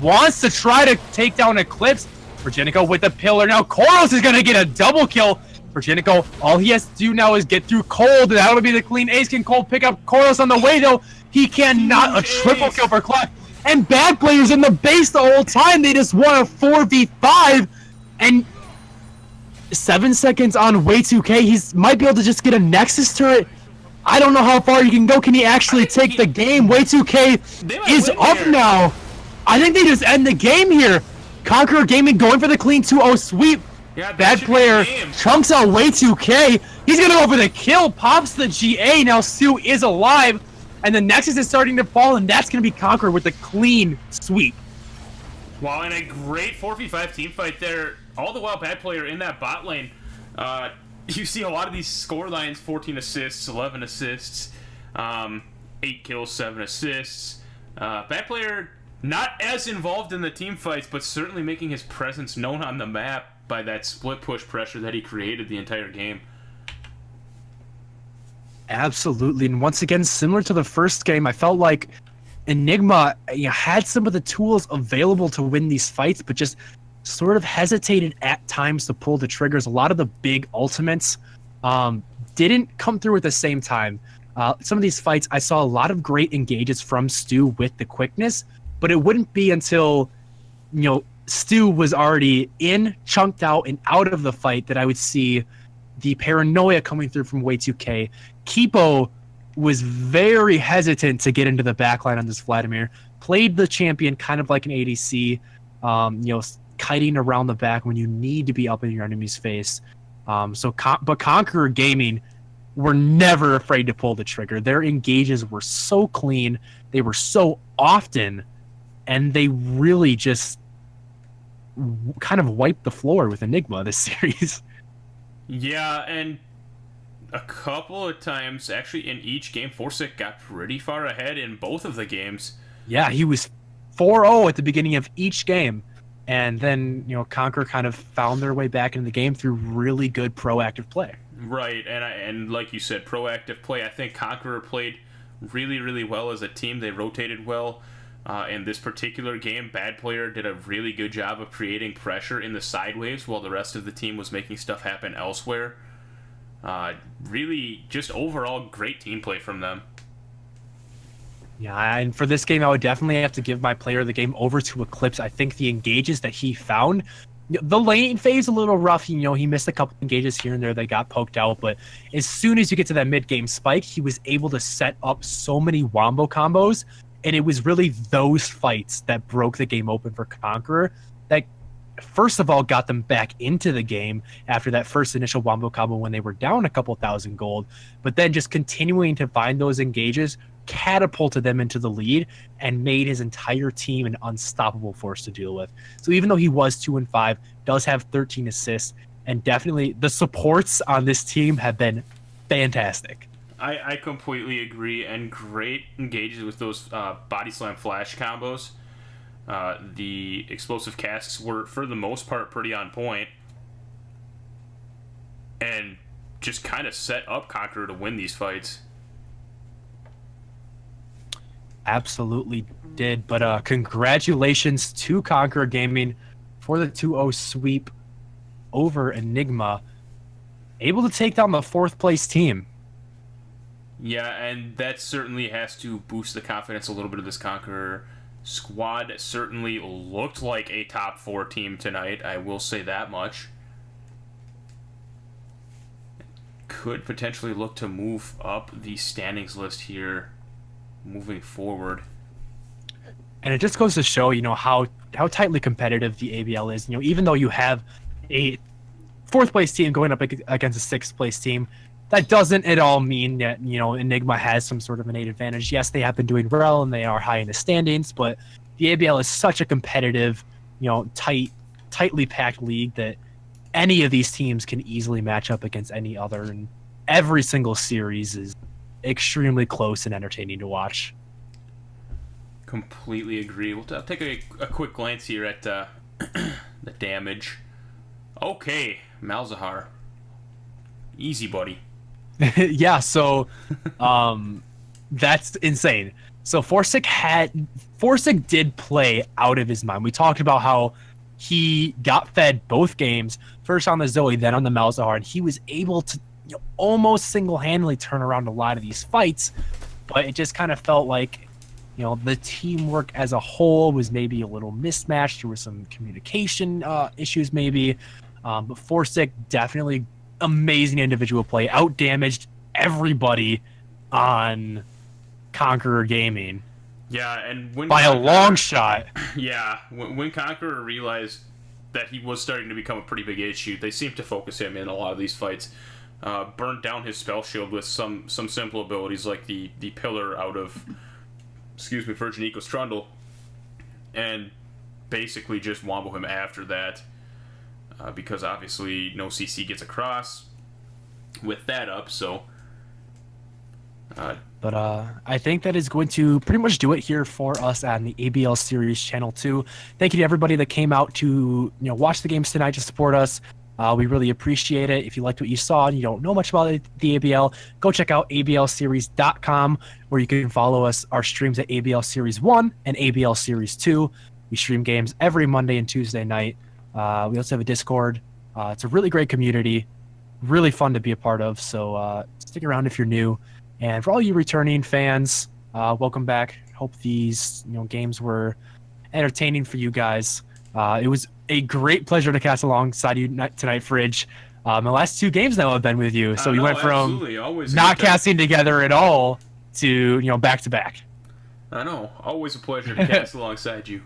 Wants to try to take down Eclipse. Virginico with the pillar. Now Koros is going to get a double kill. Virginico, all he has to do now is get through Cold, and that'll be the clean ace. Can Cold pick up Koros on the way, though? He cannot. A triple kill for Clock. And bad players in the base the whole time. They just won a 4v5. And 7 seconds on Way 2K. He might be able to just get a Nexus turret. I don't know how far he can go. Can he actually take the game? Way 2K is up now. I think they just end the game here. Conqueror Gaming going for the clean 2-0 sweep. Yeah, bad player chunks out Way 2K. He's gonna go for the kill, pops the GA. Now Stu is alive, and the Nexus is starting to fall, and that's gonna be Conqueror with the clean sweep. Wow, and a great 4v5 team fight there. All the while, bad player in that bot lane. You see a lot of these score lines: 14 assists, 11 assists, 8 kills, 7 assists. Bad player not as involved in the team fights, but certainly making his presence known on the map by that split push pressure that he created the entire game. Absolutely, and once again, similar to the first game, I felt like Enigma had some of the tools available to win these fights, but just sort of hesitated at times to pull the triggers. A lot of the big ultimates didn't come through at the same time. Some of these fights, I saw a lot of great engages from Stu with the quickness, but it wouldn't be until, Stu was already in, chunked out, and out of the fight that I would see the paranoia coming through from Way 2K. Kipo was very hesitant to get into the backline on this Vladimir. Played the champion kind of like an ADC, kiting around the back when you need to be up in your enemy's face. But Conqueror Gaming were never afraid to pull the trigger. Their engages were so clean. They were so often, and they really just kind of wiped the floor with Enigma this series. Yeah, and a couple of times, actually, in each game, Forsic got pretty far ahead in both of the games. Yeah, he was 4-0 at the beginning of each game, and then, Conquer kind of found their way back into the game through really good proactive play. Right, and like you said, proactive play. I think Conqueror played really, really well as a team. They rotated well. In this particular game, bad player did a really good job of creating pressure in the side waves while the rest of the team was making stuff happen elsewhere. Really, just overall great team play from them. Yeah, and for this game, I would definitely have to give my player of the game over to Eclipse. I think the engages that he found, the lane phase a little rough. He missed a couple engages here and there that got poked out, but as soon as you get to that mid-game spike, he was able to set up so many wombo combos. And it was really those fights that broke the game open for Conqueror that, first of all, got them back into the game after that first initial wombo combo when they were down a couple thousand gold. But then just continuing to find those engages catapulted them into the lead and made his entire team an unstoppable force to deal with. So even though he was 2-5, does have 13 assists, and definitely the supports on this team have been fantastic. I completely agree, and great engages with those body slam flash combos. The explosive casts were, for the most part, pretty on point, and just kind of set up Conqueror to win these fights. Absolutely did, but congratulations to Conqueror Gaming for the 2-0 sweep over Enigma, able to take down the 4th place team. Yeah, and that certainly has to boost the confidence a little bit of this Conqueror squad. It certainly looked like a top 4 team tonight, I will say that much. Could potentially look to move up the standings list here moving forward. And it just goes to show, how tightly competitive the ABL is. Even though you have a 4th place team going up against a 6th place team, that doesn't at all mean that, Enigma has some sort of innate advantage. Yes, they have been doing well and they are high in the standings, but the ABL is such a competitive, tightly packed league that any of these teams can easily match up against any other, and every single series is extremely close and entertaining to watch. Completely agree. We'll take a quick glance here at the damage. Okay, Malzahar. Easy, buddy. Yeah, so that's insane. So Forsic did play out of his mind. We talked about how he got fed both games, first on the Zoe, then on the Malzahar, and he was able to almost single-handedly turn around a lot of these fights, but it just kind of felt like the teamwork as a whole was maybe a little mismatched. There were some communication issues maybe, but Forsick definitely amazing individual play, out-damaged everybody on Conqueror Gaming. Yeah, and when by a long shot. Yeah, when Conqueror realized that he was starting to become a pretty big issue, they seemed to focus him in a lot of these fights. Burnt down his spell shield with some simple abilities like the pillar out of Virgin Eco Strundle, and basically just wombo him after that, because obviously no CC gets across with that up, so but I think that is going to pretty much do it here for us on the ABL Series Channel 2. Thank you to everybody that came out to watch the games tonight to support us. We really appreciate it. If you liked what you saw and you don't know much about the ABL, go check out ablseries.com, where you can follow our streams at ABL Series 1 and ABL Series 2. We stream games every Monday and Tuesday night. We also have a Discord. It's a really great community, really fun to be a part of, so stick around if you're new. And for all you returning fans, welcome back. Hope these games were entertaining for you guys. It was a great pleasure to cast alongside you tonight, Fridge. The last 2 games now I've been with you, so we went from not casting together at all to back to back. I know, always a pleasure to cast alongside you.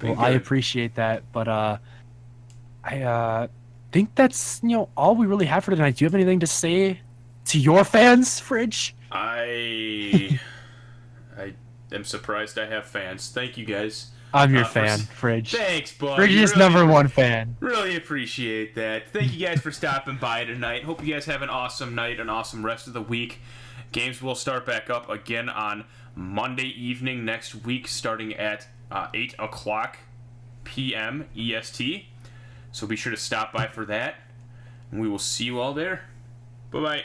Well, I appreciate that, but I think that's all we really have for tonight. Do you have anything to say to your fans, Fridge? I am surprised I have fans. Thank you guys. I'm your fan, Fridge. Thanks, bud. Fridge is really, #1 fan. Really appreciate that. Thank you guys for stopping by tonight. Hope you guys have an awesome night, an awesome rest of the week. Games will start back up again on Monday evening next week, starting at 8 o'clock PM EST. So be sure to stop by for that, and we will see you all there. Bye-bye.